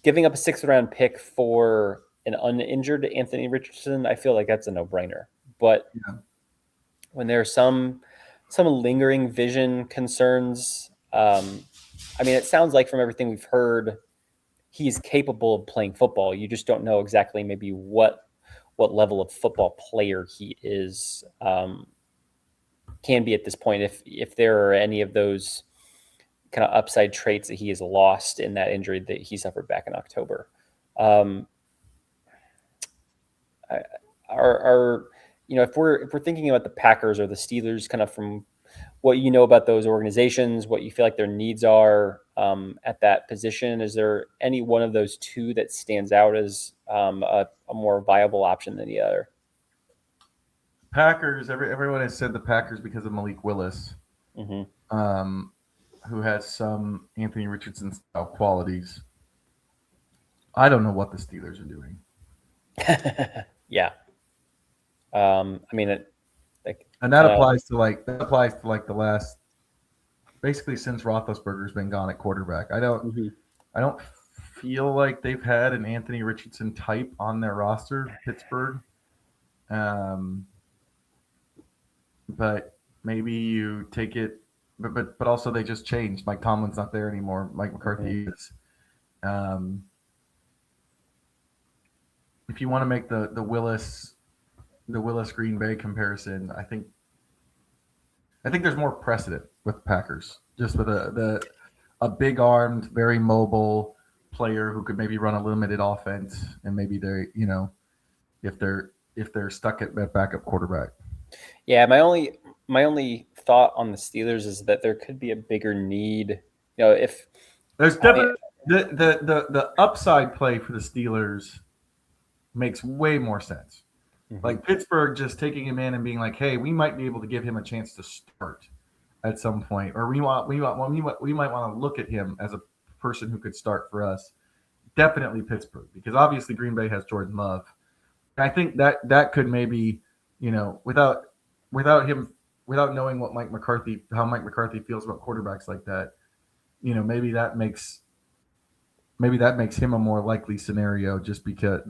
Giving up a 6th round pick for an uninjured Anthony Richardson, I feel like that's a no-brainer. But when there are some lingering vision concerns, it sounds like from everything we've heard, he's capable of playing football. You just don't know exactly maybe what level of football player he is, can be at this point, if there are any of those kind of upside traits that he has lost in that injury that he suffered back in October. If we're thinking about the Packers or the Steelers, kind of from what you know about those organizations, what you feel like their needs are at that position, is there any one of those 2 that stands out as a more viable option than the other? Packers. Everyone has said the Packers because of Malik Willis, who has some Anthony Richardson style qualities. I don't know what the Steelers are doing. Yeah. And that applies to the last, basically since Roethlisberger's been gone at quarterback. I don't feel like they've had an Anthony Richardson type on their roster, Pittsburgh. But maybe you take it, but also they just changed. Mike Tomlin's not there anymore. Mike McCarthy is. If you want to make the Willis Green Bay comparison, I think there's more precedent with the Packers, just with a big armed, very mobile player who could maybe run a limited offense, and maybe they're if they're stuck at backup quarterback. Yeah, my only thought on the Steelers is that there could be a bigger need. If there's definitely the upside play for the Steelers makes way more sense. Like Pittsburgh just taking him in and being like, hey, we might be able to give him a chance to start at some point, or we might want to look at him as a person who could start for us. Definitely Pittsburgh, because obviously Green Bay has Jordan Love. I think that could maybe, without knowing how Mike McCarthy feels about quarterbacks like that, maybe that makes maybe that makes him a more likely scenario just because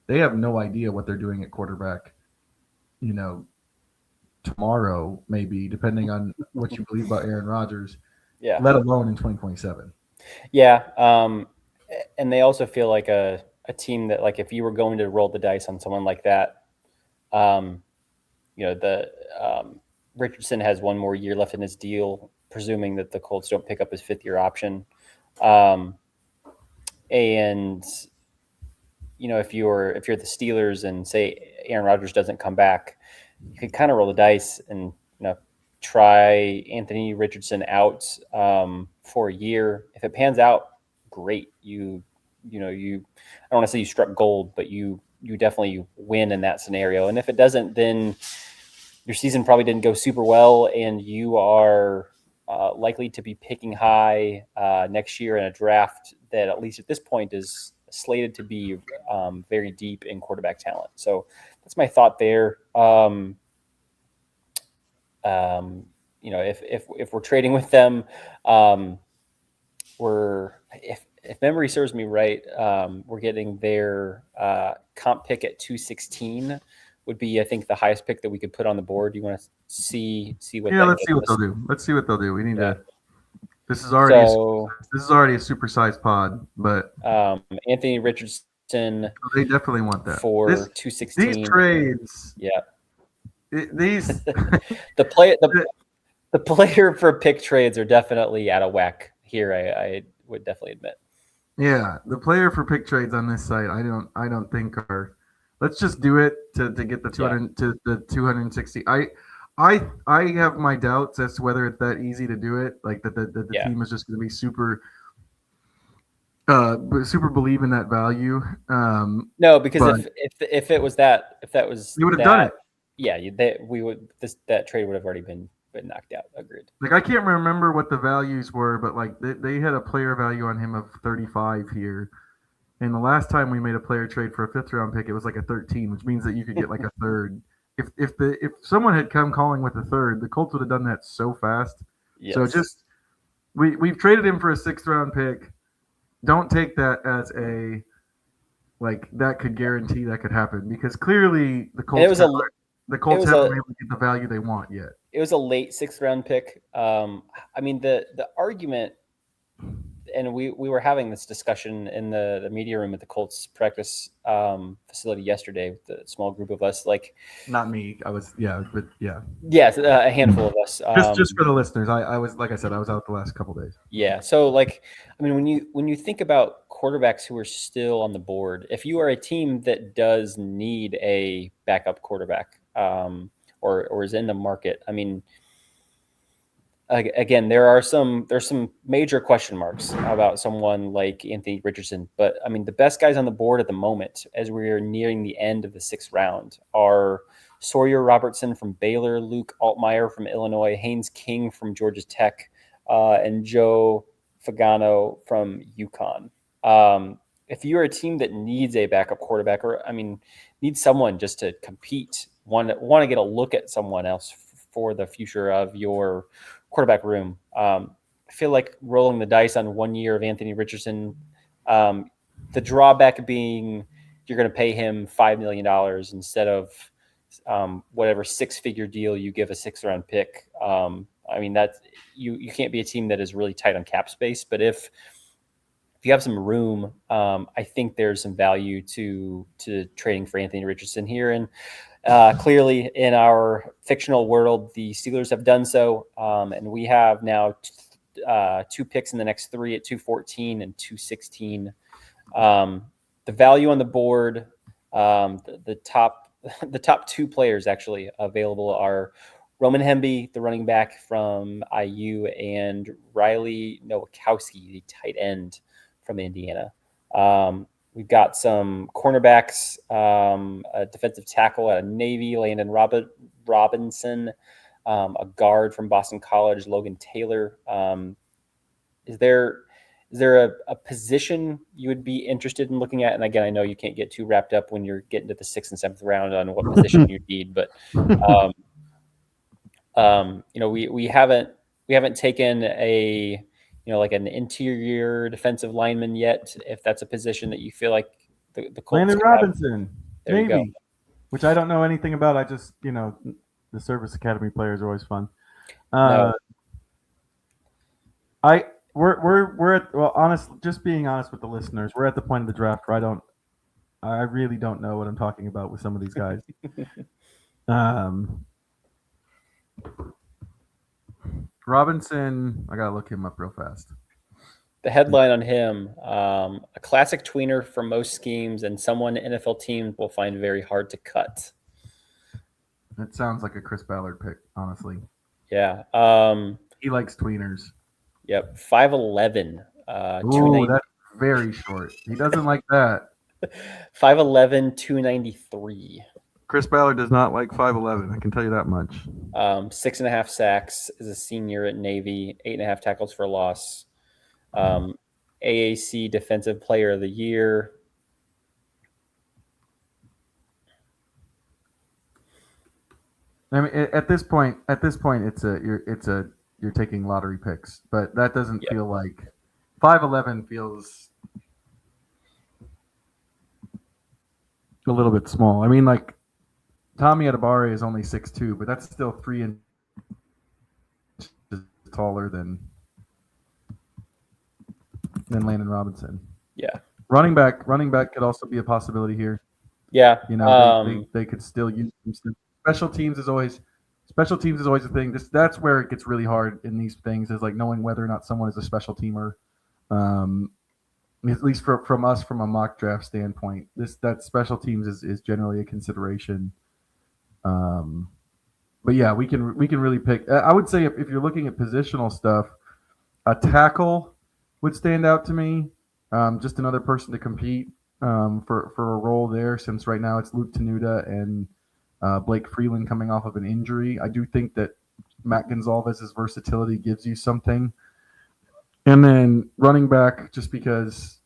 they have no idea what they're doing at quarterback, tomorrow, maybe, depending on what you believe about Aaron Rodgers, let alone in 2027. Yeah. And they also feel like a team that, like, if you were going to roll the dice on someone like that, Richardson has one more year left in his deal, presuming that the Colts don't pick up his 5th-year option. And if you're the Steelers and say Aaron Rodgers doesn't come back, you could kind of roll the dice and try Anthony Richardson out for a year. If it pans out, great. I don't want to say you struck gold, but you definitely win in that scenario. And if it doesn't, then your season probably didn't go super well, and you are likely to be picking high next year in a draft that, at least at this point, is slated to be very deep in quarterback talent. So that's my thought there. If we're trading with them, if memory serves me right, we're getting their comp pick at 216 would be, I think, the highest pick that we could put on the board. You want to see what? Yeah, let's see what they'll do. Let's see what they'll do. We need to. This is already a supersized pod, but Anthony Richardson. They definitely want that for 216. These trades. Yeah. These the player for pick trades are definitely out of whack here. I would definitely admit. Yeah, the player for pick trades on this site, I don't think are. Let's just do it to get the 200 to the 260. I have my doubts as to whether it's that easy to do it. Like that the team is just going to be super believe in that value. No, because if it was that, you would have done it. Yeah, that trade would have already been knocked out. Agreed. Like, I can't remember what the values were, but like they had a player value on him of 35 here. And the last time we made a player trade for a 5th-round pick, it was like a 13, which means that you could get like a third. If someone had come calling with a third, the Colts would have done that so fast. Yes. So just we've traded him for a 6th-round pick. Don't take that as a like that could guarantee that could happen, because clearly the Colts haven't been able to get the value they want yet. It was a late 6th-round pick. I mean, the argument, and we were having this discussion in the media room at the Colts practice facility yesterday with the small group of us. Like, not me, I was, but yeah. Yes, a handful of us. Just for the listeners, I was, like I said, I was out the last couple of days. Yeah, so like, I mean, when you think about quarterbacks who are still on the board, if you are a team that does need a backup quarterback, or is in the market, I mean, again, there's some major question marks about someone like Anthony Richardson, but I mean, the best guys on the board at the moment, as we're nearing the end of the 6th round, are Sawyer Robertson from Baylor, Luke Altmaier from Illinois, Haynes King from Georgia Tech, and Joe Fagano from UConn. If you're a team that needs a backup quarterback, or I mean, needs someone just to compete, want to get a look at someone else for the future of your quarterback room, I feel like rolling the dice on 1 year of Anthony Richardson, the drawback being you're going to pay him $5 million instead of whatever 6-figure deal you give a 6th-round pick. I mean, that's you can't be a team that is really tight on cap space, but if you have some room, I think there's some value to trading for Anthony Richardson here. And clearly, in our fictional world, the Steelers have done so, and we have now 2 picks in the next 3 at 214 and 216. The value on the board, the top 2 players actually available are Roman Hemby, the running back from IU, and Riley Nowakowski, the tight end from Indiana. We've got some cornerbacks, a defensive tackle at Navy, Landon Robinson, a guard from Boston College, Logan Taylor. Is there a position you would be interested in looking at? And again, I know you can't get too wrapped up when you're getting to the 6th and 7th round on what position you need, but we haven't taken a like an interior defensive lineman yet, if that's a position that you feel like the Colts Landon could have. Robinson, There you go. maybe, which I don't know anything about. I just, the service academy players are always fun. No. We're at, well, just being honest with the listeners, we're at the point of the draft where I really don't know what I'm talking about with some of these guys. Robinson, I gotta look him up real fast. The headline on him, a classic tweener for most schemes and someone NFL teams will find very hard to cut. That sounds like a Chris Ballard pick, honestly. Yeah. He likes tweeners. Yep. 5'11". Ooh, that's very short. He doesn't like that. 5'11", 293. Chris Ballard does not like 5'11". I can tell you that much. 6.5 sacks as a senior at Navy. 8.5 tackles for loss. AAC Defensive Player of the Year. I mean, at this point, you're taking lottery picks, but that doesn't feel like 5'11" feels a little bit small. I mean, like Tommy Adebawore is only 6'2", but that's still 3 inches taller than Landon Robinson. Yeah. Running back could also be a possibility here. Yeah. They could still use them. Special teams is always a thing. That's where it gets really hard in these things, is like knowing whether or not someone is a special teamer. At least from us, from a mock draft standpoint, that special teams is generally a consideration. But yeah, we can really pick. I would say if you're looking at positional stuff, a tackle would stand out to me. Just another person to compete for a role there, since right now it's Luke Tenuta and Blake Freeland coming off of an injury. I do think that Matt Gonzalez's versatility gives you something. And then running back, just because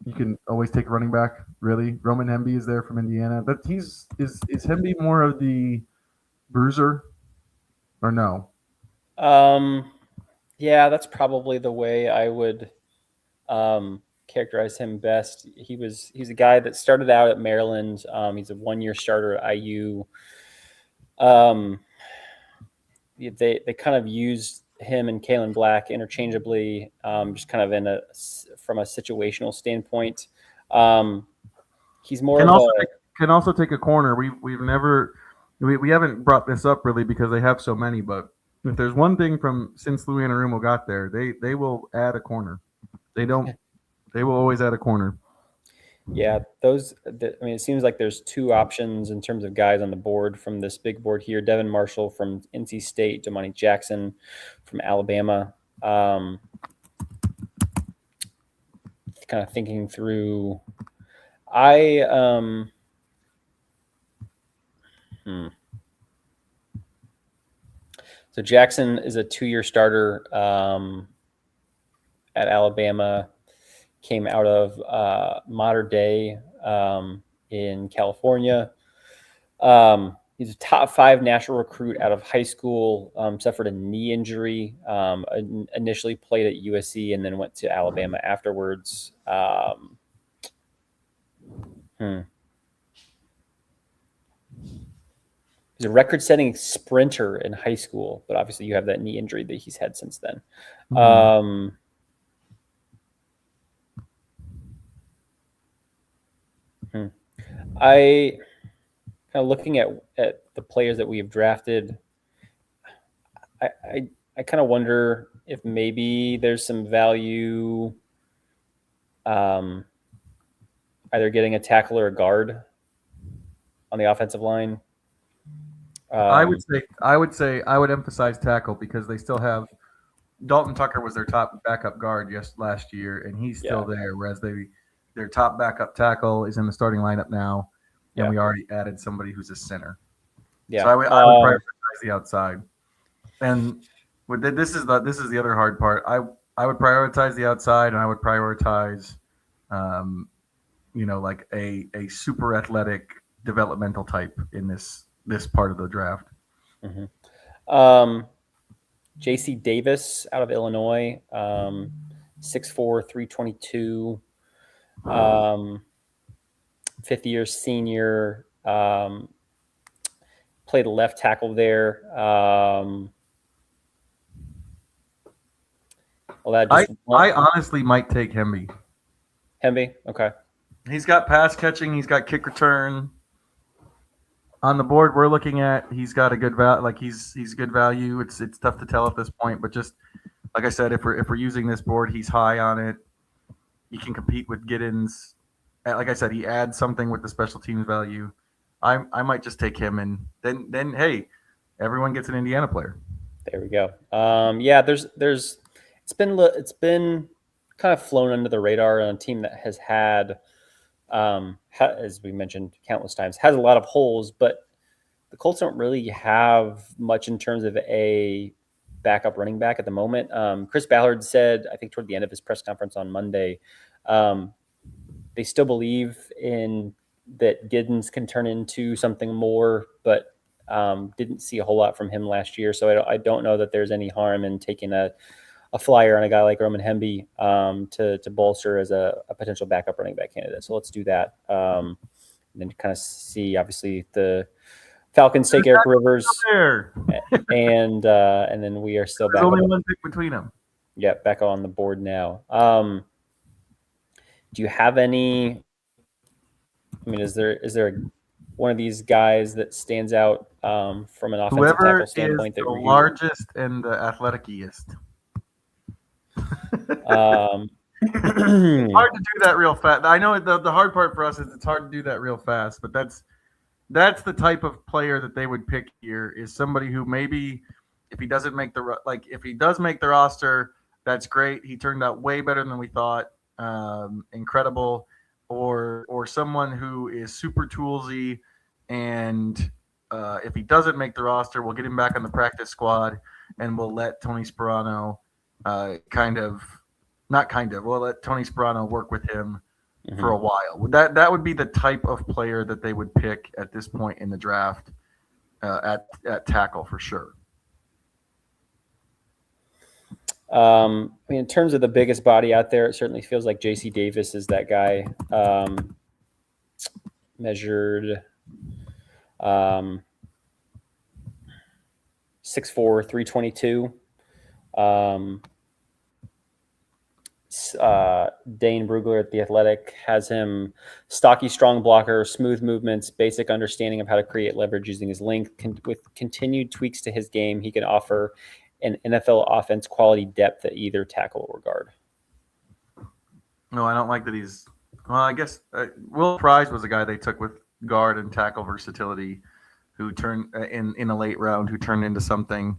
you can always take running back, really. Roman Hemby is there from Indiana. But is Hemby more of the bruiser or no? Yeah, that's probably the way I would characterize him best. He's a guy that started out at Maryland. He's a 1-year starter at IU. They kind of used him and Kalen Black interchangeably, just kind of from a situational standpoint. He's more can also take a corner. We haven't brought this up really because they have so many, but if there's one thing since Lou Anarumo got there, they will add a corner. They will always add a corner. Yeah, it seems like there's 2 options in terms of guys on the board from this big board here. Devin Marshall from NC State, Damani Jackson from Alabama. Kind of thinking through, So Jackson is a 2-year starter at Alabama. Came out of Mater Dei in California. He's a top 5 national recruit out of high school. Suffered a knee injury. Initially played at USC and then went to Alabama afterwards. He's a record-setting sprinter in high school, but obviously you have that knee injury that he's had since then. Mm-hmm. I kind of looking at the players that we have drafted, I kind of wonder if maybe there's some value either getting a tackle or a guard on the offensive line. I would emphasize tackle because they still have Dalton Tucker was their top backup guard last year, and he's still there, whereas their top backup tackle is in the starting lineup now, and we already added somebody who's a center. Yeah, so I would prioritize the outside. And this is the other hard part. I would prioritize the outside, and I would prioritize, like a super athletic developmental type in this part of the draft. Mm-hmm. J.C. Davis out of Illinois, 6'4", 322, 50-year senior, played left tackle there. I honestly might take Hemby. Hemby, okay. He's got pass catching. He's got kick return. On the board we're looking at, he's got a good value. Like he's good value. It's tough to tell at this point, but just like I said, if we're using this board, he's high on it. He can compete with Giddens. Like I said, he adds something with the special teams value. I might just take him, and then hey, everyone gets an Indiana player. There we go. There's it's been kind of flown under the radar on a team that has had, as we mentioned countless times, has a lot of holes, but the Colts don't really have much in terms of a backup running back at the moment. Chris Ballard said, I think toward the end of his press conference on Monday, they still believe in that Giddens can turn into something more, but didn't see a whole lot from him last year. So I don't know that there's any harm in taking a flyer on a guy like Roman Hemby to bolster as a potential backup running back candidate. So let's do that. And then kind of see, obviously, the Falcons take Eric Rivers, and then we are still back. There's only one pick between them. Yeah, back on the board now. Do you have any? I mean, is there one of these guys that stands out from an offensive tackle standpoint? Whoever is the largest and the athleticiest. Hard to do that real fast. I know the hard part for us is it's hard to do that real fast, but that's the type of player that they would pick here, is somebody who maybe if he does make the roster, that's great. He turned out way better than we thought. Incredible. Or someone who is super toolsy, and if he doesn't make the roster, we'll get him back on the practice squad, and we'll let Tony Sperano we'll let Tony Sperano work with him for a while. That would be the type of player that they would pick at this point in the draft at tackle for sure. I mean, in terms of the biggest body out there, it certainly feels like J.C. Davis is that guy. Measured 6'4", 322. Dane Brugler at The Athletic has him stocky, strong blocker, smooth movements, basic understanding of how to create leverage using his length. With continued tweaks to his game, he can offer an NFL offense quality depth at either tackle or guard. No, I don't like that he's. Well, I guess Will Price was a guy they took with guard and tackle versatility, who turned in a late round, who turned into something.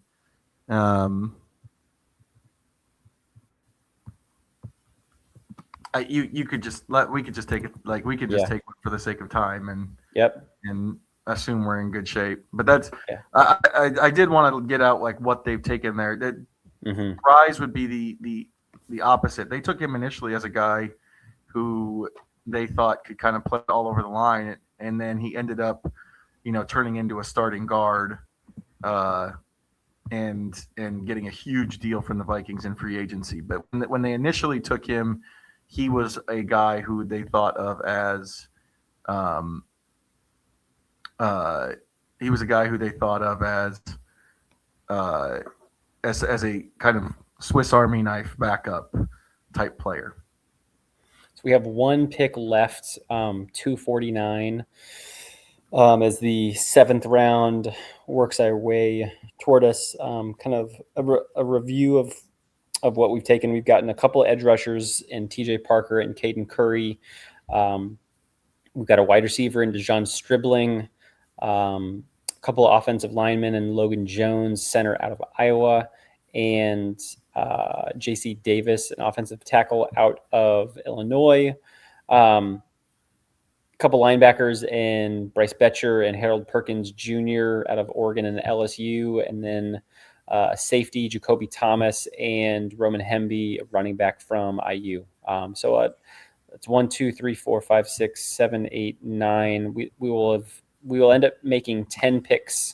You could just we could just take it, like we could just take one for the sake of time and assume we're in good shape. But that's I did want to get out like what they've taken there. That Prize would be the opposite. They took him initially as a guy who they thought could kind of play all over the line, and then he ended up, turning into a starting guard, and getting a huge deal from the Vikings in free agency. But when they initially took him, he was a guy who they thought of as as a kind of Swiss Army knife backup type player. So we have one pick left, 249, as the seventh round works our way toward us. Kind of a review of what we've taken. We've gotten a couple of edge rushers in TJ Parker and Caden Curry. We've got a wide receiver in DeJon Stribling, a couple of offensive linemen in Logan Jones, center out of Iowa, and J.C. Davis, an offensive tackle out of Illinois. A couple linebackers in Bryce Betcher and Harold Perkins Jr. out of Oregon and LSU, and then safety Jacoby Thomas and Roman Hemby, running back from IU. So it's 1, 2, 3, 4, 5, 6, 7, 8, 9. We will end up making 10 picks,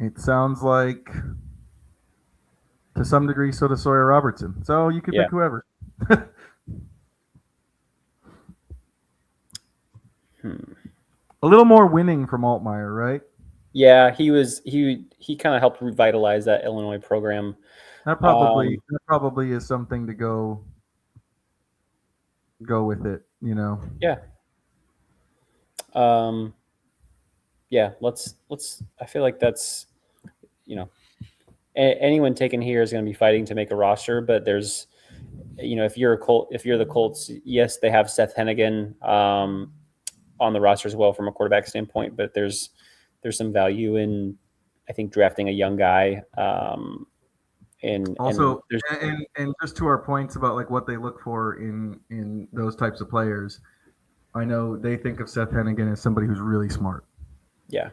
It sounds like, to some degree, so does Sawyer Robertson. So you could Yeah. pick whoever. A little more winning from Altmaier, right? Yeah, he kind of helped revitalize that Illinois program. That probably is something to go with it, you know. Yeah. Yeah, let's I feel like that's, you know, anyone taken here is going to be fighting to make a roster, but there's, you know, if you're the Colts, yes, they have Seth Hennigan on the roster as well from a quarterback standpoint, but there's some value in, I think, drafting a young guy. And also, and just to our points about like what they look for in those types of players, I know they think of Seth Hennigan as somebody who's really smart. Yeah,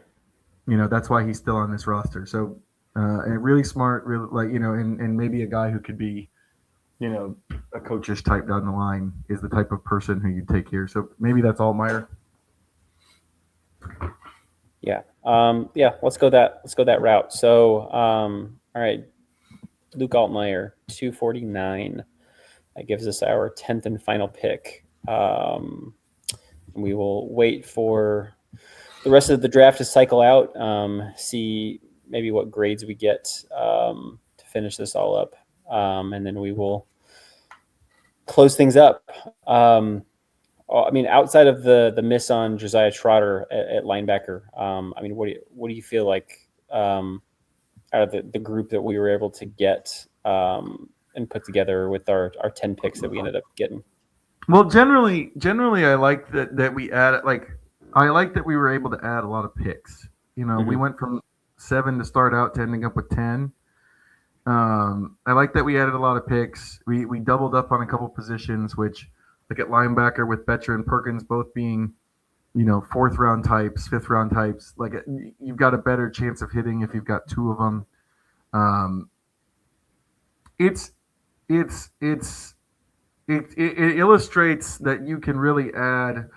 you know, that's why he's still on this roster. So, and really smart, really, like, you know, and maybe a guy who could be, you know, a coach's type down the line is the type of person who you take here. So maybe that's Altmaier. Yeah. Yeah. Let's go that route. So, all right, Luke Altmaier, 249. That gives us our 10th and final pick. We will wait for the rest of the draft to cycle out, see maybe what grades we get to finish this all up, and then we will close things up. I mean, outside of the miss on Josiah Trotter at linebacker, I mean, what do you feel like out of the group that we were able to get and put together with our 10 picks that we ended up getting? Well, generally, I like that we added, like, I like that we were able to add a lot of picks. You know, we went from 7 to start out to ending up with 10. I like that we added a lot of picks. We doubled up on a couple positions, which, like at linebacker with Betcher and Perkins both being, you know, 4th round types, 5th round types. Like, you've got a better chance of hitting if you've got 2 of them. It illustrates that you can really add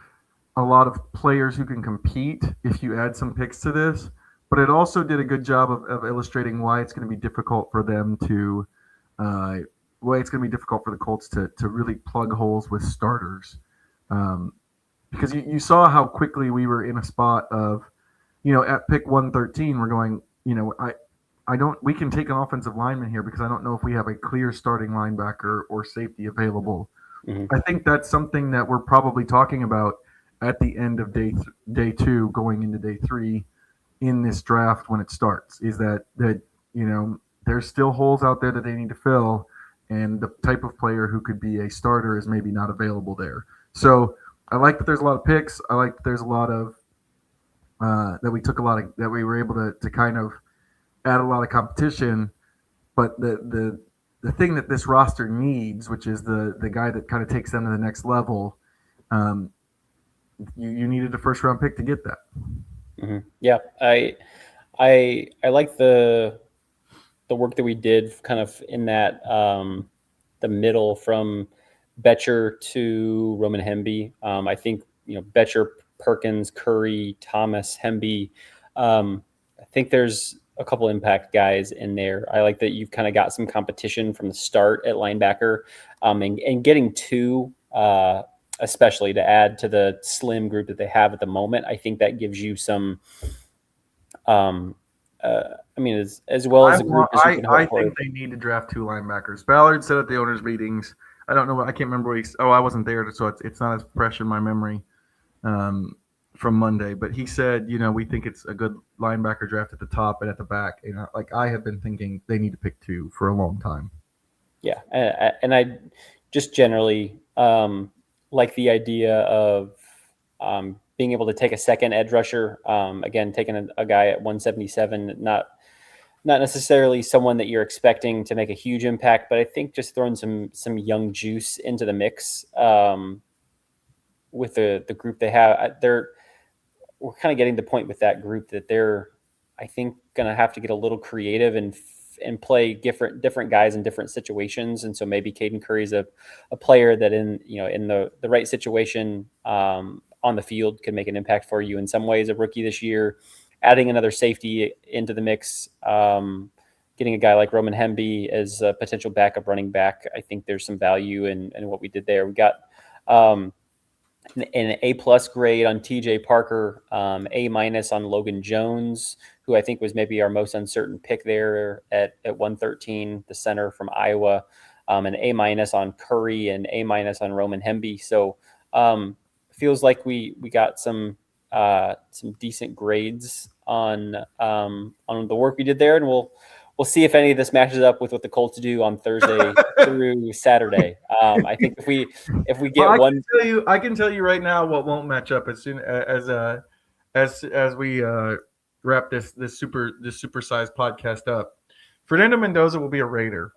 a lot of players who can compete if you add some picks to this. But it also did a good job of illustrating why it's going to be difficult for them to, why it's going to be difficult for the Colts to really plug holes with starters. Because you saw how quickly we were in a spot of, you know, at pick 113, we're going, you know, we can take an offensive lineman here because I don't know if we have a clear starting linebacker or safety available. I think that's something that we're probably talking about at the end of day 2, going into day 3 in this draft when it starts, is that you know, there's still holes out there that they need to fill, and the type of player who could be a starter is maybe not available there. So I like that there's a lot of picks. I like that there's a lot of that we were able to kind of add a lot of competition. But the thing that this roster needs, which is the guy that kind of takes them to the next level, you needed a 1st round pick to get that. Yeah, I like the work that we did kind of in that the middle from Betcher to Roman Hemby. I think, you know, Betcher, Perkins, Curry, Thomas, Hemby. I think there's a couple impact guys in there. I like that you've kind of got some competition from the start at linebacker, and getting 2, especially to add to the slim group that they have at the moment. I think that gives you some, I mean, as well as a group as you can hope for. I think they need to draft 2 linebackers. Ballard said at the owners' meetings, I don't know, I can't remember what I wasn't there, so it's not as fresh in my memory from Monday, but he said, you know, we think it's a good linebacker draft at the top and at the back. You know, like, I have been thinking they need to pick 2 for a long time. Yeah, and I just generally like the idea of being able to take a second edge rusher. Again, taking a guy at 177, not necessarily someone that you're expecting to make a huge impact, but I think just throwing some young juice into the mix with the group they have. We're kind of getting to the point with that group that they're, I think, going to have to get a little creative and play different guys in different situations. And so maybe Caden Curry's a player that in the right situation on the field could make an impact for you in some ways. A rookie this year, adding another safety into the mix, getting a guy like Roman Hemby as a potential backup running back, I think there's some value in what we did there. We got an A+ grade on TJ Parker, A- on Logan Jones, who I think was maybe our most uncertain pick there at 113, the center from Iowa, an A- on Curry, and A- on Roman Hemby. So feels like we got some decent grades on the work we did there, and we'll see if any of this matches up with what the Colts do on Thursday through Saturday. I think if we get one, I can tell you right now what won't match up as soon as we wrap this supersized podcast up. Fernando Mendoza will be a Raider.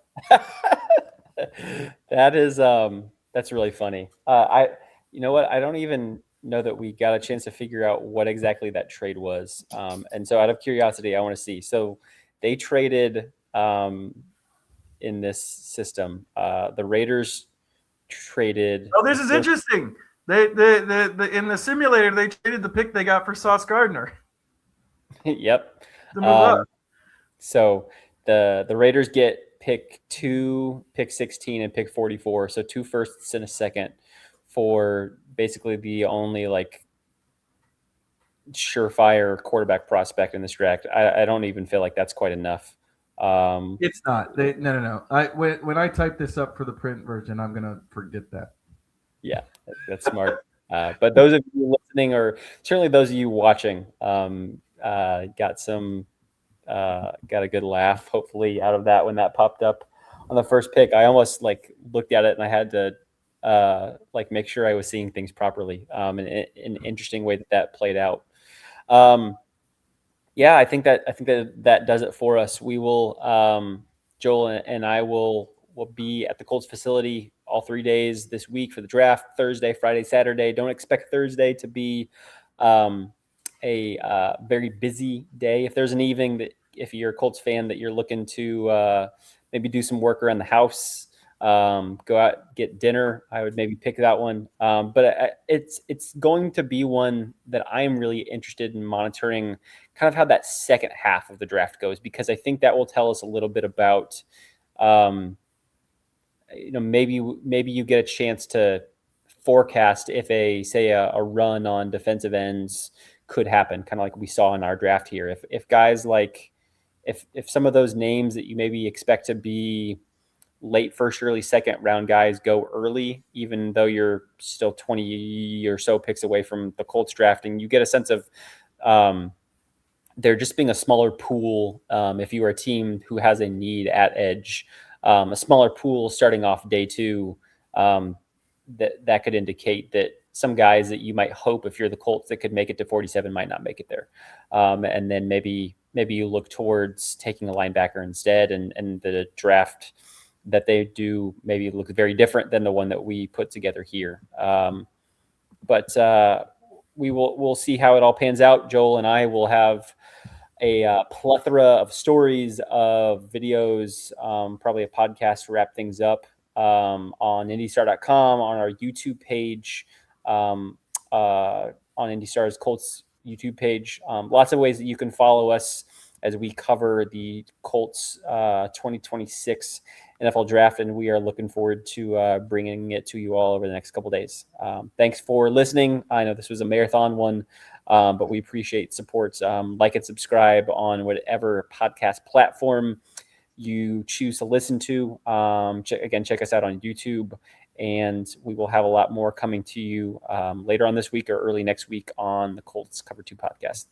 That's really funny. You know what? I don't even know that we got a chance to figure out what exactly that trade was. And so out of curiosity, I want to see. So they traded in this system. The Raiders traded. Oh, this is interesting. They in the simulator they traded the pick they got for Sauce Gardner. Yep. To move up. So the Raiders get pick 2, pick 16, and pick 44. So 2 firsts and a second for basically the only like surefire quarterback prospect in this draft. I don't even feel like that's quite enough. It's not. No. When I type this up for the print version, I'm gonna forget that. Yeah, that's smart. But those of you listening, or certainly those of you watching, got a good laugh, hopefully, out of that when that popped up on the first pick. I almost like looked at it and I had to make sure I was seeing things properly. In an interesting way that played out. Yeah, I think that does it for us. We will, Joel and I will be at the Colts facility all 3 days this week for the draft: Thursday, Friday, Saturday. Don't expect Thursday to be a very busy day. If there's an evening that, if you're a Colts fan, that you're looking to maybe do some work around the house, go out, get dinner, I would maybe pick that one. But it's going to be one that I'm really interested in monitoring, kind of how that second half of the draft goes, because I think that will tell us a little bit about, maybe you get a chance to forecast if a run on defensive ends could happen, kind of like we saw in our draft here. If guys like, if some of those names that you maybe expect to be late first, early second round guys go early, even though you're still 20 or so picks away from the Colts drafting, you get a sense of there just being a smaller pool. If you are a team who has a need at edge, a smaller pool starting off day 2, that could indicate that some guys that you might hope, if you're the Colts, that could make it to 47 might not make it there. And then maybe you look towards taking a linebacker instead, and the draft that they do maybe look very different than the one that we put together here. But we'll see how it all pans out. Joel and I will have a plethora of stories, of videos, probably a podcast to wrap things up, on IndyStar.com, on our YouTube page, on IndyStar's Colts YouTube page. Lots of ways that you can follow us as we cover the Colts 2026 NFL draft, and we are looking forward to bringing it to you all over the next couple of days. Thanks for listening. I know this was a marathon one, but we appreciate support. Like and subscribe on whatever podcast platform you choose to listen to. Check us out on YouTube, and we will have a lot more coming to you later on this week or early next week on the Colts Cover 2 podcast.